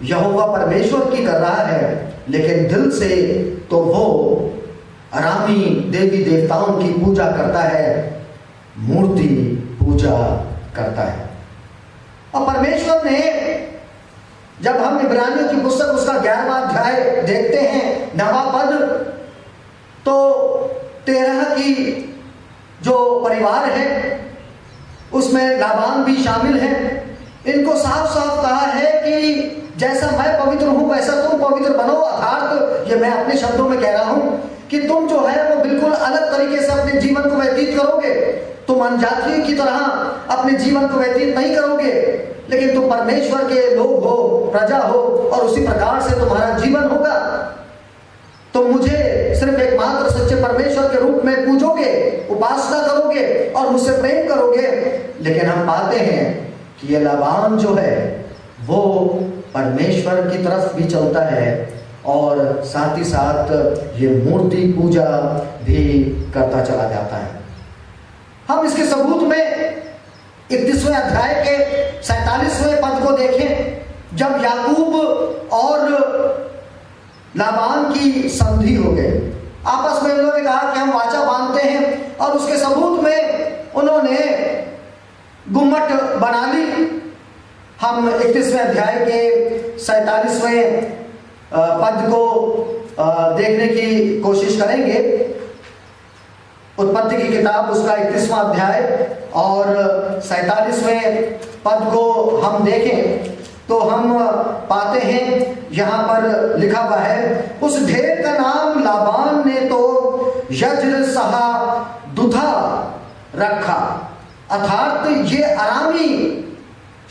यहोवा परमेश्वर की कर रहा है, लेकिन दिल से तो वो अरामी देवी देवताओं की पूजा करता है, मूर्ति पूजा करता है। और परमेश्वर ने, जब हम इब्रानियों की पुस्तक उसका 11वां अध्याय देखते हैं 9वां पद, तो 13 की जो परिवार है उसमें लाबान भी शामिल है। इनको साफ साफ कहा है कि जैसा मैं पवित्र हूं वैसा तुम पवित्र बनो। अर्थात ये मैं अपने शब्दों में कह रहा हूं कि तुम जो है वो बिल्कुल अलग तरीके से अपने जीवन को व्यतीत करोगे। तुम अनजातियों की तरह अपने जीवन को व्यतीत नहीं करोगे, लेकिन तुम परमेश्वर के लोग हो, प्रजा हो, और उसी प्रकार से तुम्हारा जीवन होगा। तुम मुझे सिर्फ एकमात्र सच्चे परमेश्वर के रूप में पूजोगे, उपासना करोगे और मुझसे प्रेम करोगे। लेकिन हम पाते हैं कि ये लाबान जो है वो परमेश्वर की तरफ भी चलता है और साथ ही साथ ये मूर्ति पूजा भी करता चला जाता है। हम इसके सबूत में 31वें अध्याय के 47वें पद को देखें। जब याकूब और लाबान की संधि हो गई, आपस में उन्होंने कहा कि हम वाचा बांधते हैं, और उसके सबूत में उन्होंने गुम्मट बना ली। हम 31वें अध्याय के 47वें पद को देखने की कोशिश करेंगे। उत्पत्ति की किताब उसका 31वां अध्याय और 47वें पद को हम देखें तो हम पाते हैं यहां पर लिखा हुआ है, उस ढेर का नाम लाबान ने तो यज्र सहा दुधा रखा। अर्थात ये अरामी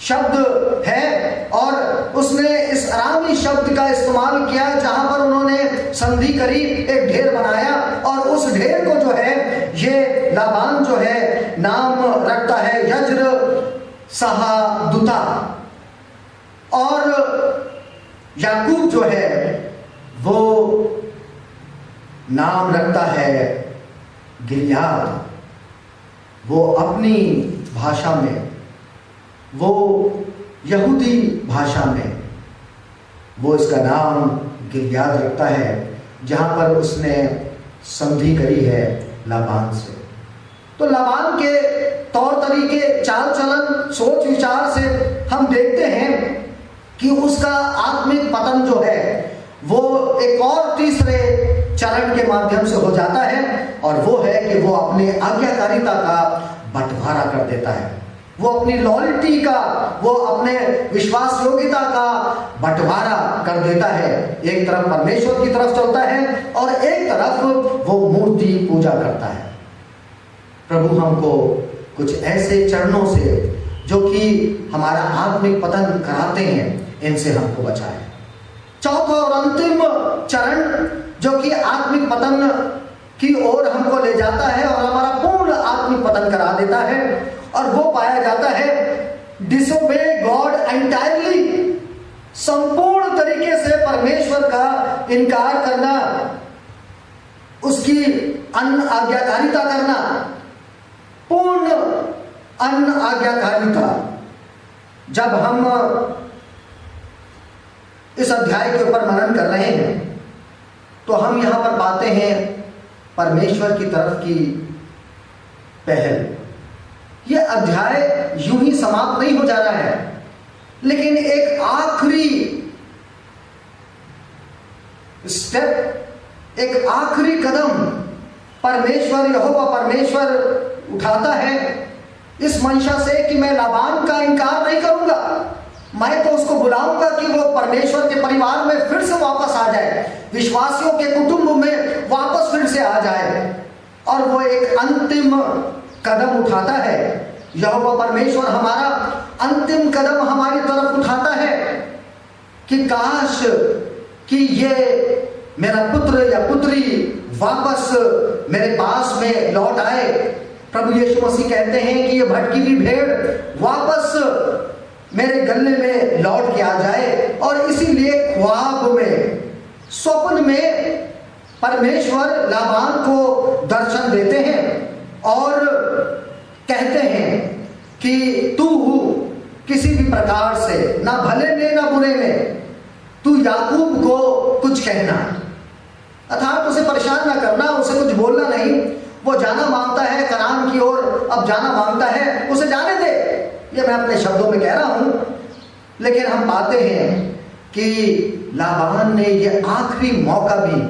शब्द है, और उसने इस अरामी शब्द का इस्तेमाल किया जहां पर उन्होंने संधि करी, एक ढेर बनाया, और उस ढेर को जो है ये लाबान जो है नाम रखता है यज्र सहा दुता। और याकूब जो है वो नाम रखता है गिलियाद। वो अपनी भाषा में, वो यहूदी भाषा में वो इसका नाम गिलियाद रखता है, जहां पर उसने संधि करी है लाबान से। तो लाबान के तौर तरीके, चाल चलन, सोच विचार से हम देखते हैं कि उसका आत्मिक पतन जो है वो एक और तीसरे चरण के माध्यम से हो जाता है, और वो है कि वो अपने आज्ञाकारिता का बंटवारा कर देता है। वो अपनी लॉयल्टी का, वो अपने विश्वास योग्यता का बंटवारा कर देता है। एक तरफ परमेश्वर की तरफ चलता है और एक तरफ वो मूर्ति पूजा करता है। प्रभु हमको कुछ ऐसे चरणों से जो कि हमारा आत्मिक पतन कराते हैं, इनसे हमको बचाए। चौथा और अंतिम चरण जो कि आत्मिक पतन की ओर हमको ले जाता है और हमारा पूर्ण आत्मिक पतन करा देता है, और वो पाया जाता है डिसोबे गॉड एंटायरली, संपूर्ण तरीके से परमेश्वर का इनकार करना, उसकी अन आज्ञाकारिता करना, पूर्ण अन आज्ञाकारिता। जब हम इस अध्याय के ऊपर मनन कर रहे हैं तो हम यहां पर पाते हैं परमेश्वर की तरफ की पहल। यह अध्याय यूं ही समाप्त नहीं हो जा रहा है, लेकिन एक आखिरी स्टेप, एक आखिरी कदम परमेश्वर, यहोवा परमेश्वर उठाता है इस मंशा से कि मैं लाबान का इनकार नहीं करूंगा, मैं तो उसको बुलाऊंगा कि वो परमेश्वर के परिवार में फिर से वापस आ जाए, विश्वासियों के कुटुंब में वापस फिर से आ जाए। और वो एक अंतिम कदम उठाता है। यहोवा परमेश्वर हमारा अंतिम कदम हमारी तरफ उठाता है कि काश कि ये मेरा पुत्र या पुत्री वापस मेरे पास में लौट आए। प्रभु यीशु मसीह कहते हैं कि ये भटकी हुई भेड़ वापस मेरे गले में लौट के आ जाए। और इसीलिए ख्वाब में, स्वप्न में परमेश्वर लाबान को दर्शन देते हैं और कहते हैं कि तू किसी भी प्रकार से, ना भले में ना बुरे में, तू याकूब को कुछ कहना, अर्थात उसे परेशान ना करना, उसे कुछ बोलना नहीं। वो जाना मांगता है कनान की ओर, अब जाना मांगता है, उसे जाने दे। ये मैं अपने शब्दों में कह रहा हूं, लेकिन हम पाते हैं कि लाबान ने ये आखिरी मौका भी,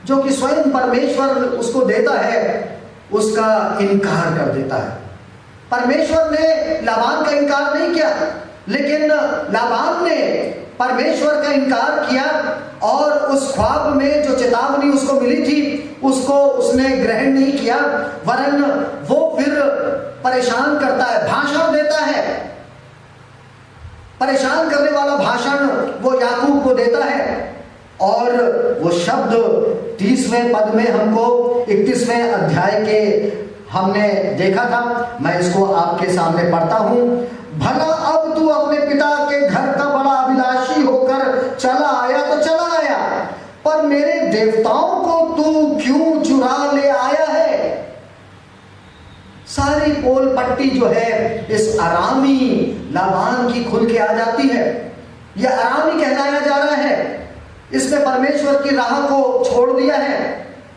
जो कि स्वयं परमेश्वर उसको देता है, उसका इनकार कर देता है। परमेश्वर ने लाबान का इनकार नहीं किया, लेकिन लाबान ने परमेश्वर का इनकार किया और उस ख्वाब में जो चेतावनी उसको मिली थी उसको उसने ग्रहण नहीं किया, वरन वो फिर परेशान करता है, भाषण देता है। परेशान करने वाला भाषण वो याकूब को देता है। और वो शब्द 30वें पद में हमको 31वें अध्याय के हमने देखा था। मैं इसको आपके सामने पढ़ता हूं। भला अब तू अपने पिता के घर का बड़ा अभिलाषी होकर चला आया तो चला आया, पर मेरे देवताओं को तू क्यों चुरा ले आया है। सारी पोल पट्टी जो है इस आरामी लाबान की खुल के आ जाती है। यह आरामी कहलाया जा रहा है, इसने परमेश्वर की राह को छोड़ दिया है,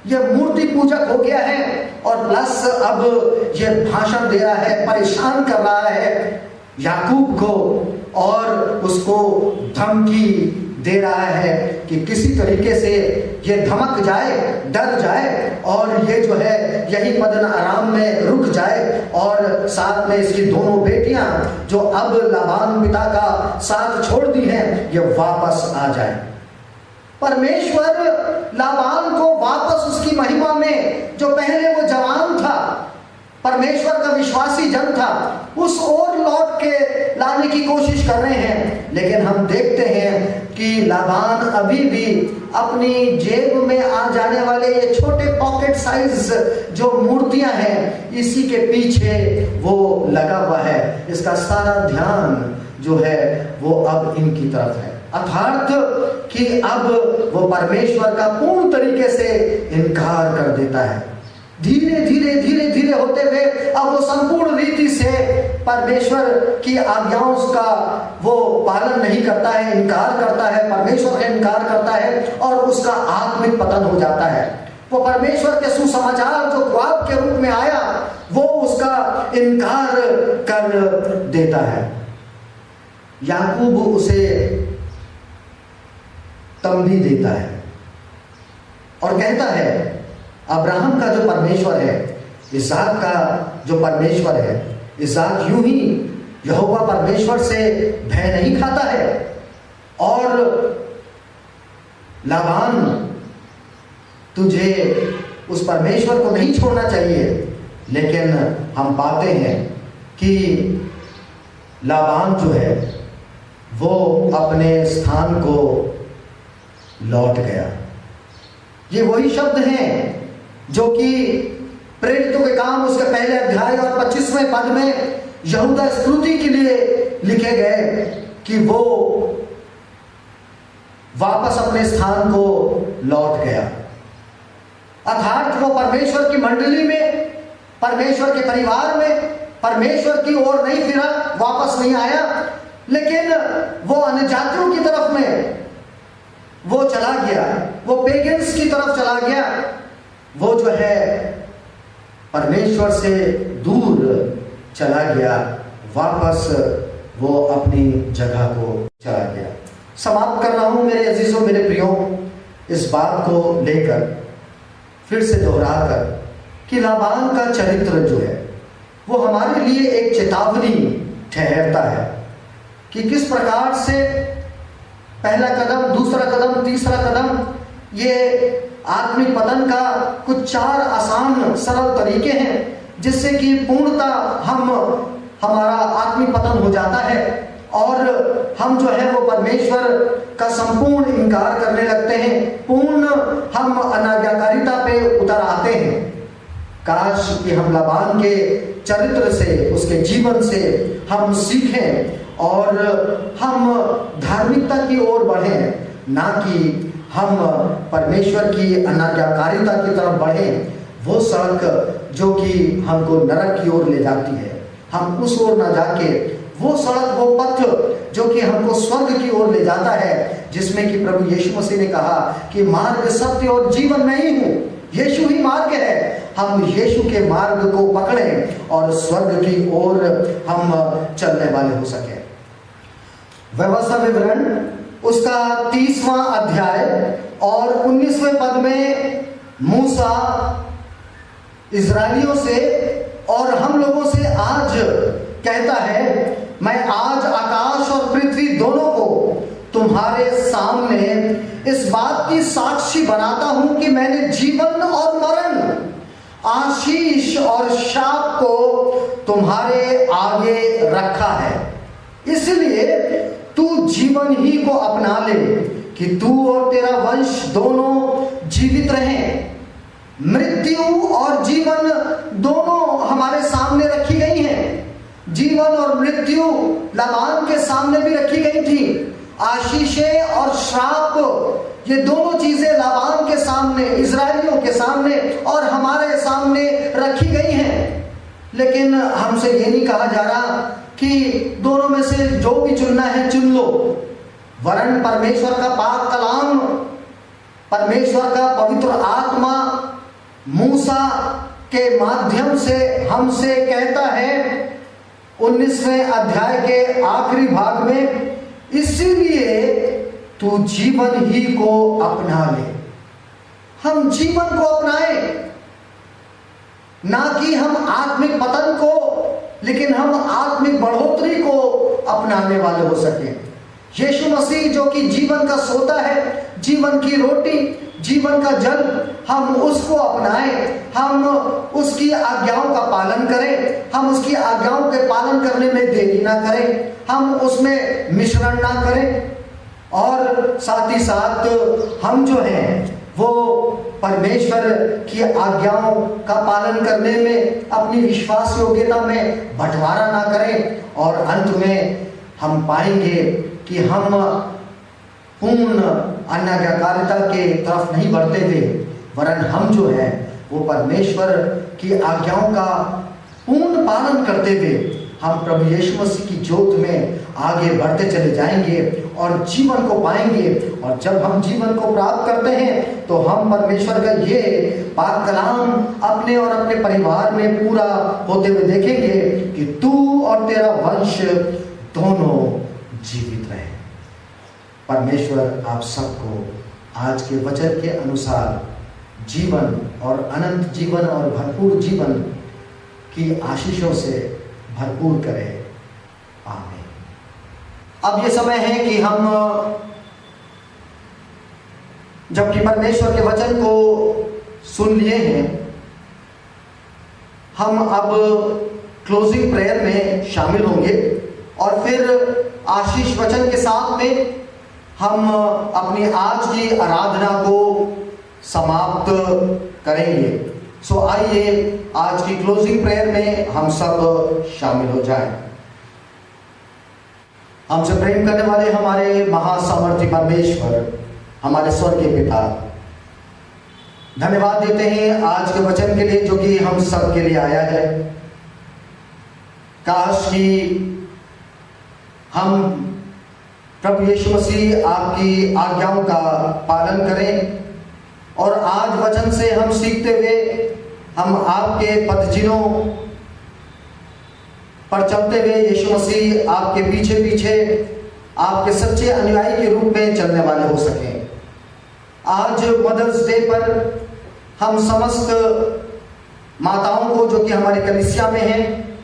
यह मूर्ति पूजक हो गया है, और प्लस अब यह भाषण दे रहा है, परेशान कर रहा है याकूब को, और उसको धमकी दे रहा है कि किसी तरीके से ये धमक जाए, डर जाए, और ये जो है यही पदन आराम में रुक जाए, और साथ में इसकी दोनों बेटियां जो अब लाबान पिता का साथ छोड़ दी हैं, ये वापस आ जाए। परमेश्वर लाबान को वापस उसकी महिमा में, जो पहले वो जवान था, परमेश्वर का विश्वासी जन था, उस ओर लौट के लाने की कोशिश कर रहे हैं। लेकिन हम देखते हैं कि लाबान अभी भी अपनी जेब में आ जाने वाले ये छोटे पॉकेट साइज जो मूर्तियां हैं, इसी के पीछे वो लगा हुआ है। इसका सारा ध्यान जो है वो अब इनकी तरफ है, अर्थात कि अब वो परमेश्वर का पूर्ण तरीके से इनकार कर देता है। धीरे धीरे धीरे धीरे होते हुए अब वो संपूर्ण रीति से परमेश्वर की आज्ञाओं का वो पालन नहीं करता है, इनकार करता है, परमेश्वर का इनकार करता है, और उसका आत्मिक पतन हो जाता है। वो परमेश्वर के सुसमाचार जो ख्वाब के रूप में आया, वो उसका इनकार कर देता है। याकूब उसे तंबी देता है, और कहता है अब्राहम का जो परमेश्वर है, इसहाक का जो परमेश्वर है, इसहाक यूं ही यहोवा परमेश्वर से भय नहीं खाता है। और लाबान, तुझे उस परमेश्वर को नहीं छोड़ना चाहिए। लेकिन हम पाते हैं कि लाबान जो है वो अपने स्थान को लौट गया। ये वही शब्द हैं जो कि प्रेरितों के काम उसके पहले अध्याय और 25वें पद में यहूदा स्तुति के लिए लिखे गए कि वो वापस अपने स्थान को लौट गया। अर्थात वो परमेश्वर की मंडली में, परमेश्वर के परिवार में, परमेश्वर की ओर नहीं फिरा, वापस नहीं आया, लेकिन वो अन्य जातियों की तरफ में वो चला गया, वो पेगन्स की तरफ चला गया। वो जो है परमेश्वर से दूर चला गया, वापस वो अपनी जगह को चला गया। समाप्त कर रहा हूं मेरे अजीजों, मेरे प्रियो, इस बात को लेकर फिर से दोहराकर कि लाबान का चरित्र जो है वो हमारे लिए एक चेतावनी ठहरता है कि किस प्रकार से पहला कदम, दूसरा कदम, तीसरा कदम, ये आत्मिक पतन का कुछ 4 आसान सरल तरीके हैं जिससे कि पूर्णतः हमारा आत्मिक पतन हो जाता है और हम जो है वो परमेश्वर का संपूर्ण इनकार करने लगते हैं, पूर्ण हम अनाज्ञाकारिता पे उतर आते हैं। काश कि हम लाबान के चरित्र से, उसके जीवन से हम सीखें और हम धार्मिकता की ओर बढ़ें, ना कि हम परमेश्वर की अनाज्ञाकारिता की तरफ बढ़ें। वो सड़क जो कि हमको नरक की ओर ले जाती है, हम उस ओर ना जाके वो सड़क, वो पथ जो कि हमको स्वर्ग की ओर ले जाता है, जिसमें कि प्रभु यीशु मसीह ने कहा कि मार्ग, सत्य और जीवन मैं ही हूँ, यीशु ही मार्ग है। हम यीशु के मार्ग को पकड़ें और स्वर्ग की ओर हम चलने वाले हो सके। व्यवस्था विवरण उसका 30वां अध्याय और 19वें पद में मूसा इजरायलियों से और हम लोगों से आज कहता है, मैं आज आकाश और पृथ्वी दोनों को तुम्हारे सामने इस बात की साक्षी बनाता हूं कि मैंने जीवन और मरण, आशीष और शाप को तुम्हारे आगे रखा है। इसलिए तू जीवन ही को अपना ले कि तू और तेरा वंश दोनों जीवित रहें। मृत्यु और जीवन दोनों हमारे सामने रखी गई हैं। जीवन और मृत्यु लाबान के सामने भी रखी गई थी। आशीषें और श्राप, ये दोनों चीजें लाबान के सामने, इजरायलियों के सामने और हमारे सामने रखी गई हैं। लेकिन हमसे ये नहीं कहा जा रहा कि दोनों में से जो भी चुनना है चुन लो, वरन परमेश्वर का पाक कलाम, परमेश्वर का पवित्र आत्मा मूसा के माध्यम से हमसे कहता है 19वें अध्याय के आखिरी भाग में, इसीलिए तू जीवन ही को अपना ले। हम जीवन को अपनाएं, ना कि हम आत्मिक पतन को, लेकिन हम आत्मिक बढ़ोतरी को अपनाने वाले हो सके। यीशु मसीह जो कि जीवन का सोता है, जीवन की रोटी, जीवन का जल, हम उसको अपनाएं, हम उसकी आज्ञाओं का पालन करें, हम उसकी आज्ञाओं के पालन करने में देरी ना करें, हम उसमें मिश्रण ना करें, और साथ ही साथ हम जो हैं वो परमेश्वर की आज्ञाओं का पालन करने में अपनी विश्वास योग्यता में बंटवारा ना करें। और अंत में हम पाएंगे कि हम पूर्ण अनाज्ञाकारिता के तरफ नहीं बढ़ते हुए, वरन हम जो है वो परमेश्वर की आज्ञाओं का पूर्ण पालन करते हुए हम प्रभु यीशु मसीह की ज्योत में आगे बढ़ते चले जाएंगे और जीवन को पाएंगे। और जब हम जीवन को प्राप्त करते हैं तो हम परमेश्वर का ये पाक कलाम अपने और अपने परिवार में पूरा होते हुए देखेंगे कि तू और तेरा वंश दोनों जीवित रहे। परमेश्वर आप सबको आज के वचन के अनुसार जीवन और अनंत जीवन और भरपूर जीवन की आशीषों से भरपूर करे। आमीन। अब ये समय है कि हम, जबकि परमेश्वर के वचन को सुन लिए हैं, हम अब क्लोजिंग प्रेयर में शामिल होंगे और फिर आशीष वचन के साथ में हम अपनी आज की आराधना को समाप्त करेंगे। सो आइए आज की क्लोजिंग प्रेयर में हम सब शामिल हो जाएं। हमसे प्रेम करने वाले हमारे महासामर्थी परमेश्वर, हमारे स्वर्गीय पिता, धन्यवाद देते हैं आज के वचन के लिए जो कि हम सब के लिए आया है। काश कि हम प्रभु यीशु मसीह आपकी आज्ञाओं का पालन करें और आज वचन से हम सीखते हुए हम आपके पदचिन्हों पर चलते हुए यीशु मसीह आपके पीछे पीछे आपके सच्चे अनुयायी के रूप में चलने वाले हो सकें। आज मदर्स डे पर हम समस्त माताओं को जो कि हमारी कलीसिया में हैं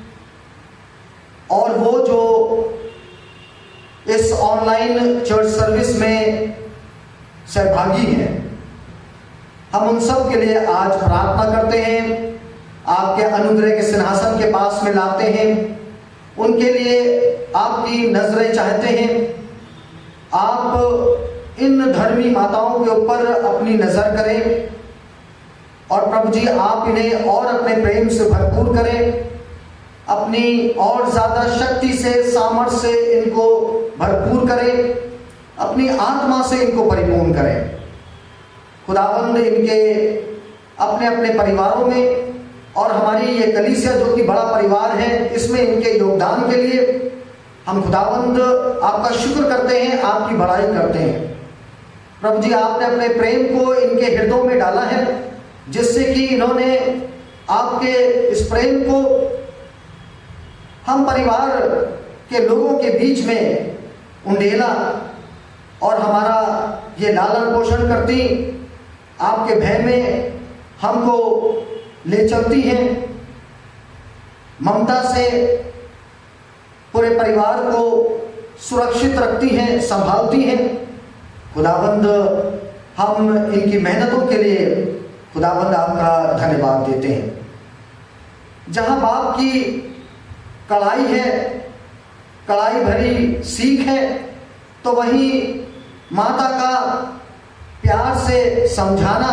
और वो जो इस ऑनलाइन चर्च सर्विस में सहभागी हैं, हम उन सब के लिए आज प्रार्थना करते हैं, आपके अनुग्रह के सिंहासन के पास में लाते हैं, उनके लिए आपकी नजरें चाहते हैं। आप इन धर्मी माताओं के ऊपर अपनी नजर करें और प्रभु जी आप इन्हें और अपने प्रेम से भरपूर करें, अपनी और ज्यादा शक्ति से, सामर्थ्य से इनको भरपूर करें, अपनी आत्मा से इनको परिपूर्ण करें। खुदावंद इनके अपने अपने परिवारों में और हमारी ये कलीसिया जो कि बड़ा परिवार है, इसमें इनके योगदान के लिए हम खुदावंद आपका शुक्र करते हैं, आपकी बड़ाई करते हैं। प्रभु जी आपने अपने प्रेम को इनके हृदयों में डाला है, जिससे कि इन्होंने आपके इस प्रेम को हम परिवार के लोगों के बीच में उंडेला और हमारा ये लालन पोषण करती, आपके भय में हमको ले चलती हैं, ममता से पूरे परिवार को सुरक्षित रखती हैं, संभालती हैं। खुदावंद हम इनकी मेहनतों के लिए खुदावंद आपका धन्यवाद देते हैं। जहां बाप की कड़ाई है, कड़ाई भरी सीख है, तो वहीं माता का प्यार से समझाना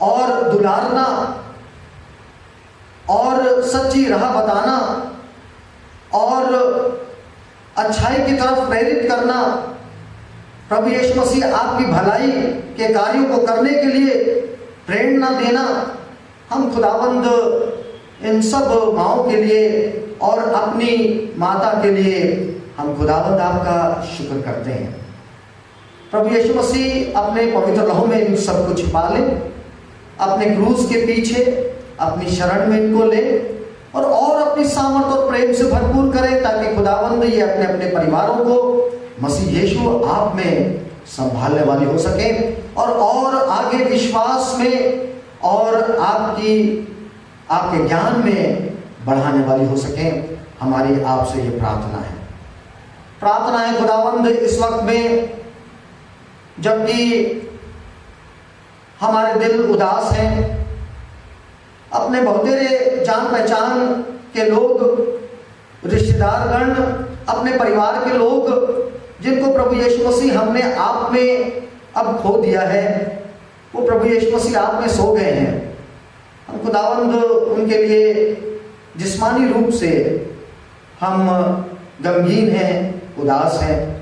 और दुलारना और सच्ची राह बताना और अच्छाई की तरफ प्रेरित करना, प्रभु यीशु मसीह आपकी भलाई के कार्यों को करने के लिए प्रेरणा देना, हम खुदावंद इन सब माओं के लिए और अपनी माता के लिए हम खुदावंद आपका शुक्र करते हैं। प्रभु यीशु मसीह अपने पवित्र लहू में इन सब को छिपा ले, अपने क्रूस के पीछे अपनी शरण में इनको ले और अपनी सामर्थ और प्रेम से भरपूर करें, ताकि खुदावंद ये अपने अपने परिवारों को मसीह यीशु आप में संभालने वाली हो सके और आगे विश्वास में और आपके ज्ञान में बढ़ाने वाली हो सके। हमारी आपसे ये प्रार्थना है खुदावंद, इस वक्त में जबकि हमारे दिल उदास हैं, अपने बहुतेरे जान पहचान के लोग, रिश्तेदारगण, अपने परिवार के लोग जिनको प्रभु यीशु मसीह हमने आप में अब खो दिया है, वो प्रभु यीशु मसीह आप में सो गए हैं। हम खुदावंद उनके लिए जिस्मानी रूप से हम गमगीन हैं, उदास हैं।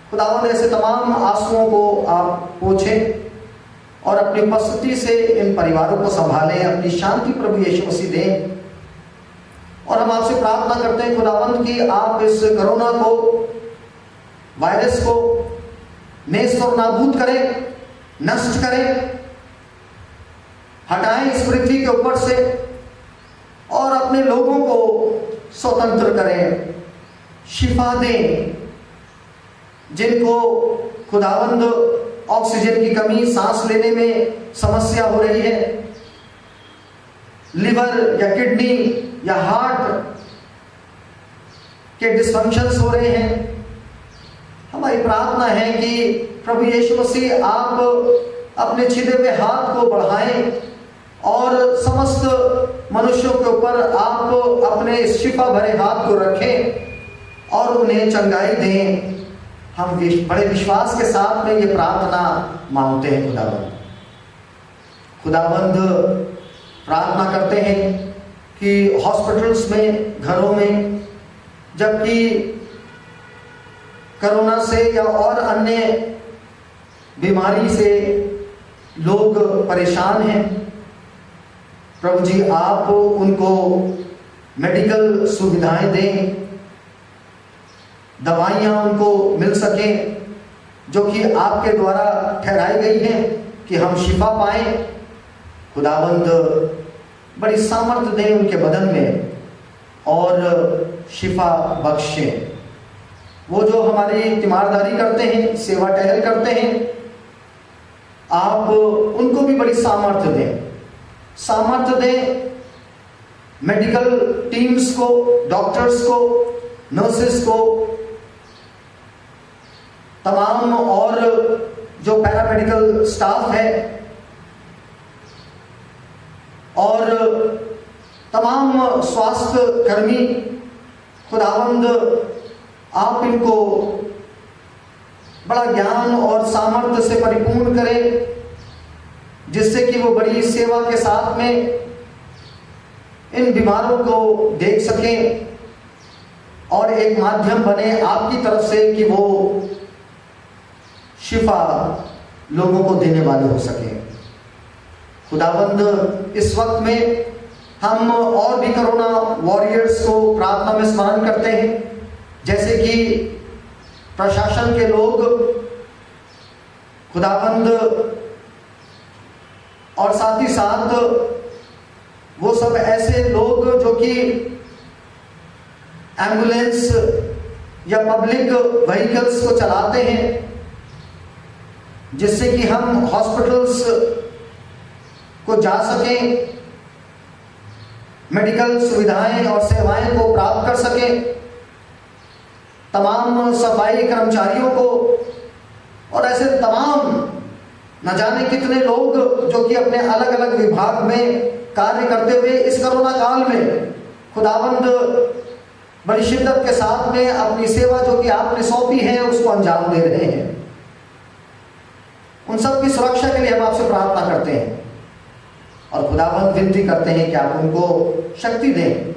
खुदावंद ऐसे तमाम आंसुओं को आप पोंछें और अपनी उपस्थिति से इन परिवारों को संभालें, अपनी शांति प्रभु यीशु मसीह दें। और हम आपसे प्रार्थना करते हैं खुदावंद कि आप इस कोरोना को, वायरस को नेस्त और नाबूद करें, नष्ट करें, हटाएं इस पृथ्वी के ऊपर से और अपने लोगों को स्वतंत्र करें, शिफा दें। जिनको खुदावंद ऑक्सीजन की कमी, सांस लेने में समस्या हो रही है, लिवर या किडनी या हार्ट के डिसफंक्शंस हो रहे हैं। हमारी प्रार्थना है कि प्रभु यीशु मसीह आप अपने छिदे हुए हाथ को बढ़ाएं और समस्त मनुष्यों के ऊपर आप अपने शिफा भरे हाथ को रखें और उन्हें चंगाई दें। हम बड़े विश्वास के साथ में ये प्रार्थना मांगते हैं। खुदाबंद प्रार्थना करते हैं कि हॉस्पिटल्स में, घरों में, जबकि कोरोना से या और अन्य बीमारी से लोग परेशान हैं, प्रभु जी आप उनको मेडिकल सुविधाएं दें, दवाइयां उनको मिल सकें जो कि आपके द्वारा ठहराई गई हैं कि हम शिफा पाएं। खुदाबंद बड़ी सामर्थ्य दें उनके बदन में और शिफा बख्शें। वो जो हमारी तीमारदारी करते हैं, सेवा टहल करते हैं, आप उनको भी बड़ी सामर्थ्य दें। मेडिकल टीम्स को, डॉक्टर्स को, नर्सेस को, तमाम और जो पैरामेडिकल स्टाफ है और तमाम स्वास्थ्य कर्मी, खुदावंद आप इनको बड़ा ज्ञान और सामर्थ्य से परिपूर्ण करें, जिससे कि वो बड़ी सेवा के साथ में इन बीमारों को देख सकें और एक माध्यम बने आपकी तरफ से कि वो शिफा लोगों को देने वाले हो सके। खुदाबंद इस वक्त में हम और भी कोरोना वॉरियर्स को प्रार्थना में स्मरण करते हैं, जैसे कि प्रशासन के लोग, खुदाबंद, और साथ ही साथ वो सब ऐसे लोग जो कि एम्बुलेंस या पब्लिक व्हीकल्स को चलाते हैं, जिससे कि हम हॉस्पिटल्स को जा सकें, मेडिकल सुविधाएं और सेवाएं को प्राप्त कर सकें। तमाम सफाई कर्मचारियों को और ऐसे तमाम न जाने कितने लोग जो कि अपने अलग अलग विभाग में कार्य करते हुए इस कोरोना काल में खुदाबंद बड़ी शिद्दत के साथ में अपनी सेवा जो कि आपने सौंपी है उसको अंजाम दे रहे हैं। उन सब की सुरक्षा के लिए हम आपसे प्रार्थना करते हैं और खुदाबंद विनती करते हैं कि आप उनको शक्ति दें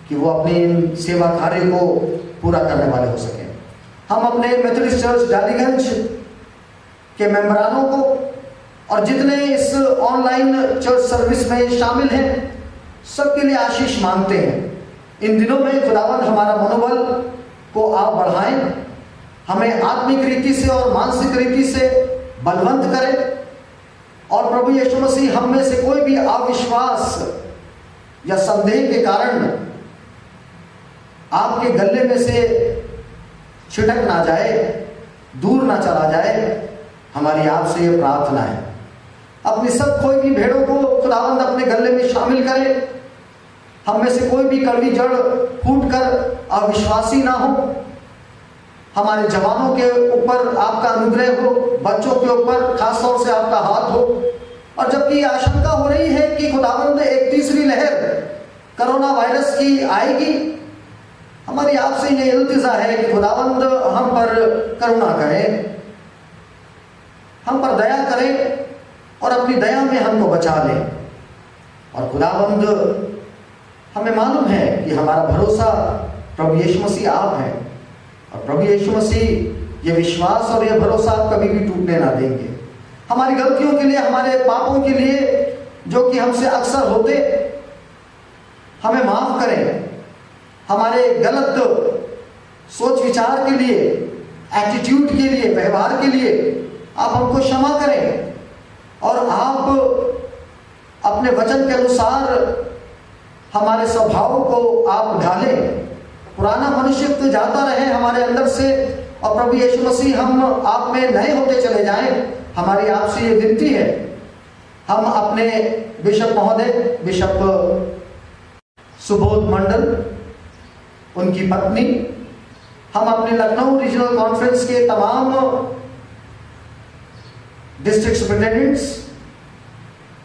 कि वो अपनी सेवा कार्य को पूरा करने वाले हो सकें। हम अपने मेथोडिस्ट चर्च डालीगंज के मेंबरानों को और जितने इस ऑनलाइन चर्च सर्विस में शामिल हैं सबके लिए आशीष मांगते हैं। इन दिनों में खुदावंद हमारा मनोबल को आप बढ़ाएं, हमें आत्मिक रीति से और मानसिक रीति से बलवंत करें और प्रभु यीशु मसीह हम में से कोई भी अविश्वास या संदेह के कारण आपके गले में से छिटक ना जाए, दूर ना चला जाए। हमारी आपसे ये प्रार्थना है। अपनी सब कोई भी भेड़ों को खुदावंद अपने गले में शामिल करें। हम में से कोई भी कड़वी जड़ फूट कर अविश्वासी ना हो। हमारे जवानों के ऊपर आपका अनुग्रह हो, बच्चों के ऊपर खासतौर से आपका हाथ हो। और जबकि आशंका हो रही है कि खुदावंद एक तीसरी लहर कोरोना वायरस की आएगी, हमारी आपसे ये इल्तिजा है कि खुदावंद हम पर करुणा करें, हम पर दया करें और अपनी दया में हमको बचा लें। और खुदावंद हमें मालूम है कि हमारा भरोसा प्रभु यीशु मसीह आप हैं और प्रभु यीशु मसीह ये विश्वास और ये भरोसा आप कभी भी टूटने ना देंगे। हमारी गलतियों के लिए, हमारे पापों के लिए जो कि हमसे अक्सर होते, हमें माफ करें। हमारे गलत सोच विचार के लिए, एटीट्यूड के लिए, व्यवहार के लिए आप हमको क्षमा करें और आप अपने वचन के अनुसार हमारे स्वभाव को आप ढालें। पुराना मनुष्य तो जाता रहे हमारे अंदर से और प्रभु यीशु मसीह हम आप में नए होते चले जाएं। हमारी आपसे ये विनती है, हम अपने बिशप महोदय, बिशप सुबोध मंडल, उनकी पत्नी, हम अपने लखनऊ रीजनल कॉन्फ्रेंस के तमाम डिस्ट्रिक्ट सुपरिटेंडेंट्स,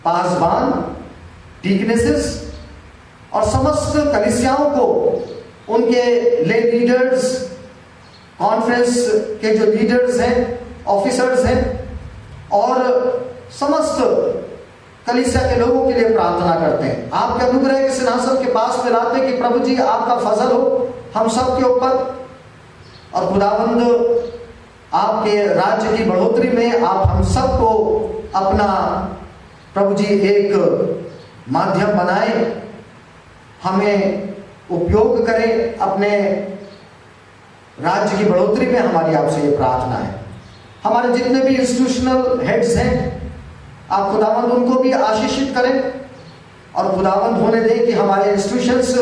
पासबान, डीकनेसेस और समस्त कलीसियाओं को, उनके ले लीडर्स, कॉन्फ्रेंस के जो लीडर्स हैं, ऑफिसर्स हैं और समस्त कलीसिया के लोगों के लिए प्रार्थना करते हैं। आपके अनुग्रह के सिंहासन के पास में लाते हैं कि प्रभु जी आपका फजल हो हम सब के ऊपर, और खुदावंद आपके राज्य की बढ़ोतरी में आप हम सब को अपना प्रभु जी एक माध्यम बनाए, हमें उपयोग करें अपने राज्य की बढ़ोतरी में। हमारी आपसे ये प्रार्थना है। हमारे जितने भी इंस्टीट्यूशनल हेड्स हैं, आप खुदावंद उनको भी आशीषित करें और खुदावंद होने दें कि हमारे इंस्टीट्यूशंस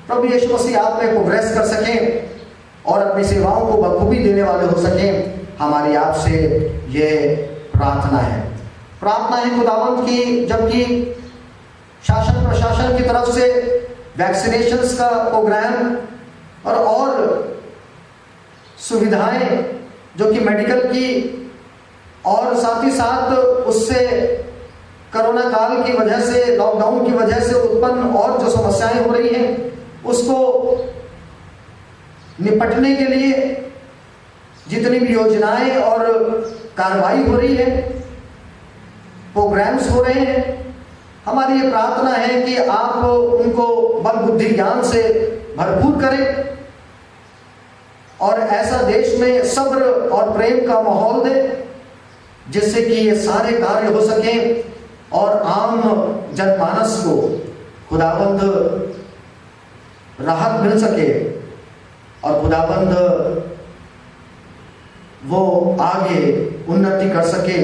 प्रभु यीशु मसीह आप में प्रोग्रेस कर सकें और अपनी सेवाओं को बखूबी देने वाले हो सकें। हमारी आपसे ये प्रार्थना है। प्रार्थना है खुदावंद की, जबकि शासन प्रशासन की तरफ से वैक्सीनेशंस का प्रोग्राम और सुविधाएं जो कि मेडिकल की और साथ ही साथ उससे कोरोना काल की वजह से, लॉकडाउन की वजह से उत्पन्न और जो समस्याएं हो रही हैं, उसको निपटने के लिए जितनी भी योजनाएं और कार्रवाई हो रही है, प्रोग्राम्स हो रहे हैं, हमारी ये प्रार्थना है कि आप उनको बल बुद्धि ज्ञान से भरपूर करें और ऐसा देश में सब्र और प्रेम का माहौल दें जिससे कि ये सारे कार्य हो सकें और आम जनमानस को खुदाबंद राहत मिल सके और खुदाबंद वो आगे उन्नति कर सके,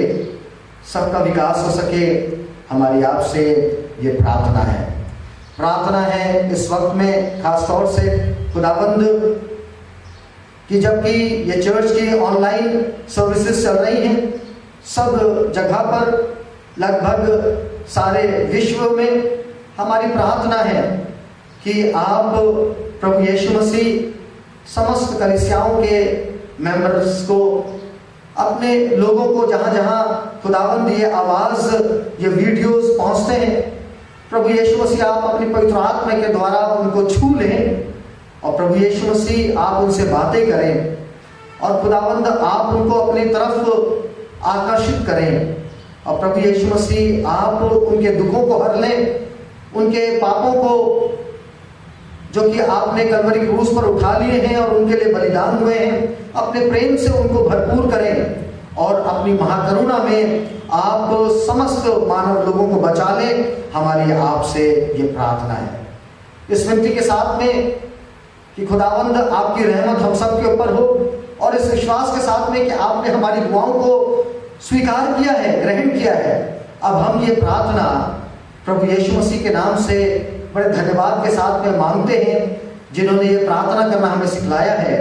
सबका विकास हो सके। हमारी आपसे ये प्रार्थना है। प्रार्थना है इस वक्त में खास तौर से खुदाबंद कि जबकि ये चर्च की ऑनलाइन सर्विसेज चल रही हैं सब जगह पर, लगभग सारे विश्व में, हमारी प्रार्थना है कि आप प्रभु यीशु मसीह समस्त कलीसियाओं के मेंबर्स को, अपने लोगों को जहां जहां खुदावंद ये आवाज, ये वीडियोस पहुंचते हैं, प्रभु यीशु मसीह आप अपनी पवित्र आत्मा के द्वारा उनको छू लें और प्रभु यीशु मसीह आप उनसे बातें करें और खुदावंद आप उनको अपनी तरफ आकर्षित करें और प्रभु यीशु मसीह आप उनके दुखों को हर लें, उनके पापों को जो कि आपने कलवरी क्रूस पर उठा लिए हैं और उनके लिए बलिदान हुए हैं, अपने प्रेम से उनको भरपूर करें और अपनी महाकरुणा में आप समस्त मानव लोगों को बचा लें। हमारी आपसे ये प्रार्थना है इस विनती के साथ में कि खुदावंद आपकी रहमत हम सब के ऊपर हो और इस विश्वास के साथ में कि आपने हमारी दुआओं को स्वीकार किया है, ग्रहण किया है। अब हम ये प्रार्थना प्रभु यीशु मसीह के नाम से बड़े धन्यवाद के साथ में मांगते हैं जिन्होंने ये प्रार्थना करना हमें सिखलाया है।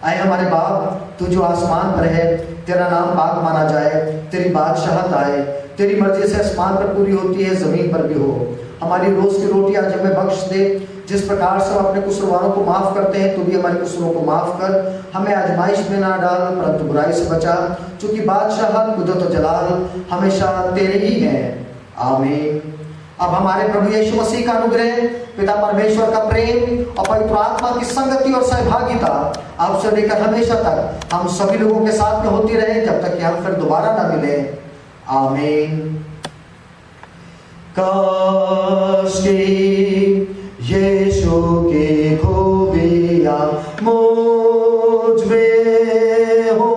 आए हमारे बाप, तू जो आसमान पर है, तेरा नाम पाक माना जाए, तेरी बादशाहत आए, तेरी मर्जी से आसमान पर पूरी होती है जमीन पर भी हो। हमारी रोज की रोटी आज हमें बख्श दे, जिस प्रकार से हम अपने कसूरवारों को माफ करते हैं, तू भी हमारे कसूरों को माफ कर। हमें आजमाइश में ना डाल परंतु बुराई से बचा, क्योंकि बादशाहत, कुदरत और जलाल हमेशा तेरे ही हैं। आमीन। अब हमारे प्रभु यीशु मसीह का अनुग्रह, पिता परमेश्वर का प्रेम और पवित्र आत्मा की संगति और सहभागिता अब से लेकर हमेशा तक हम सभी लोगों के साथ में होती रहे, जब तक कि हम फिर दोबारा ना मिले। आमीन। काश यीशु की खूबियां मुझ में हो,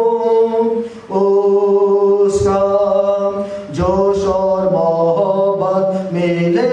उसका जोश और मोहब्बत मिले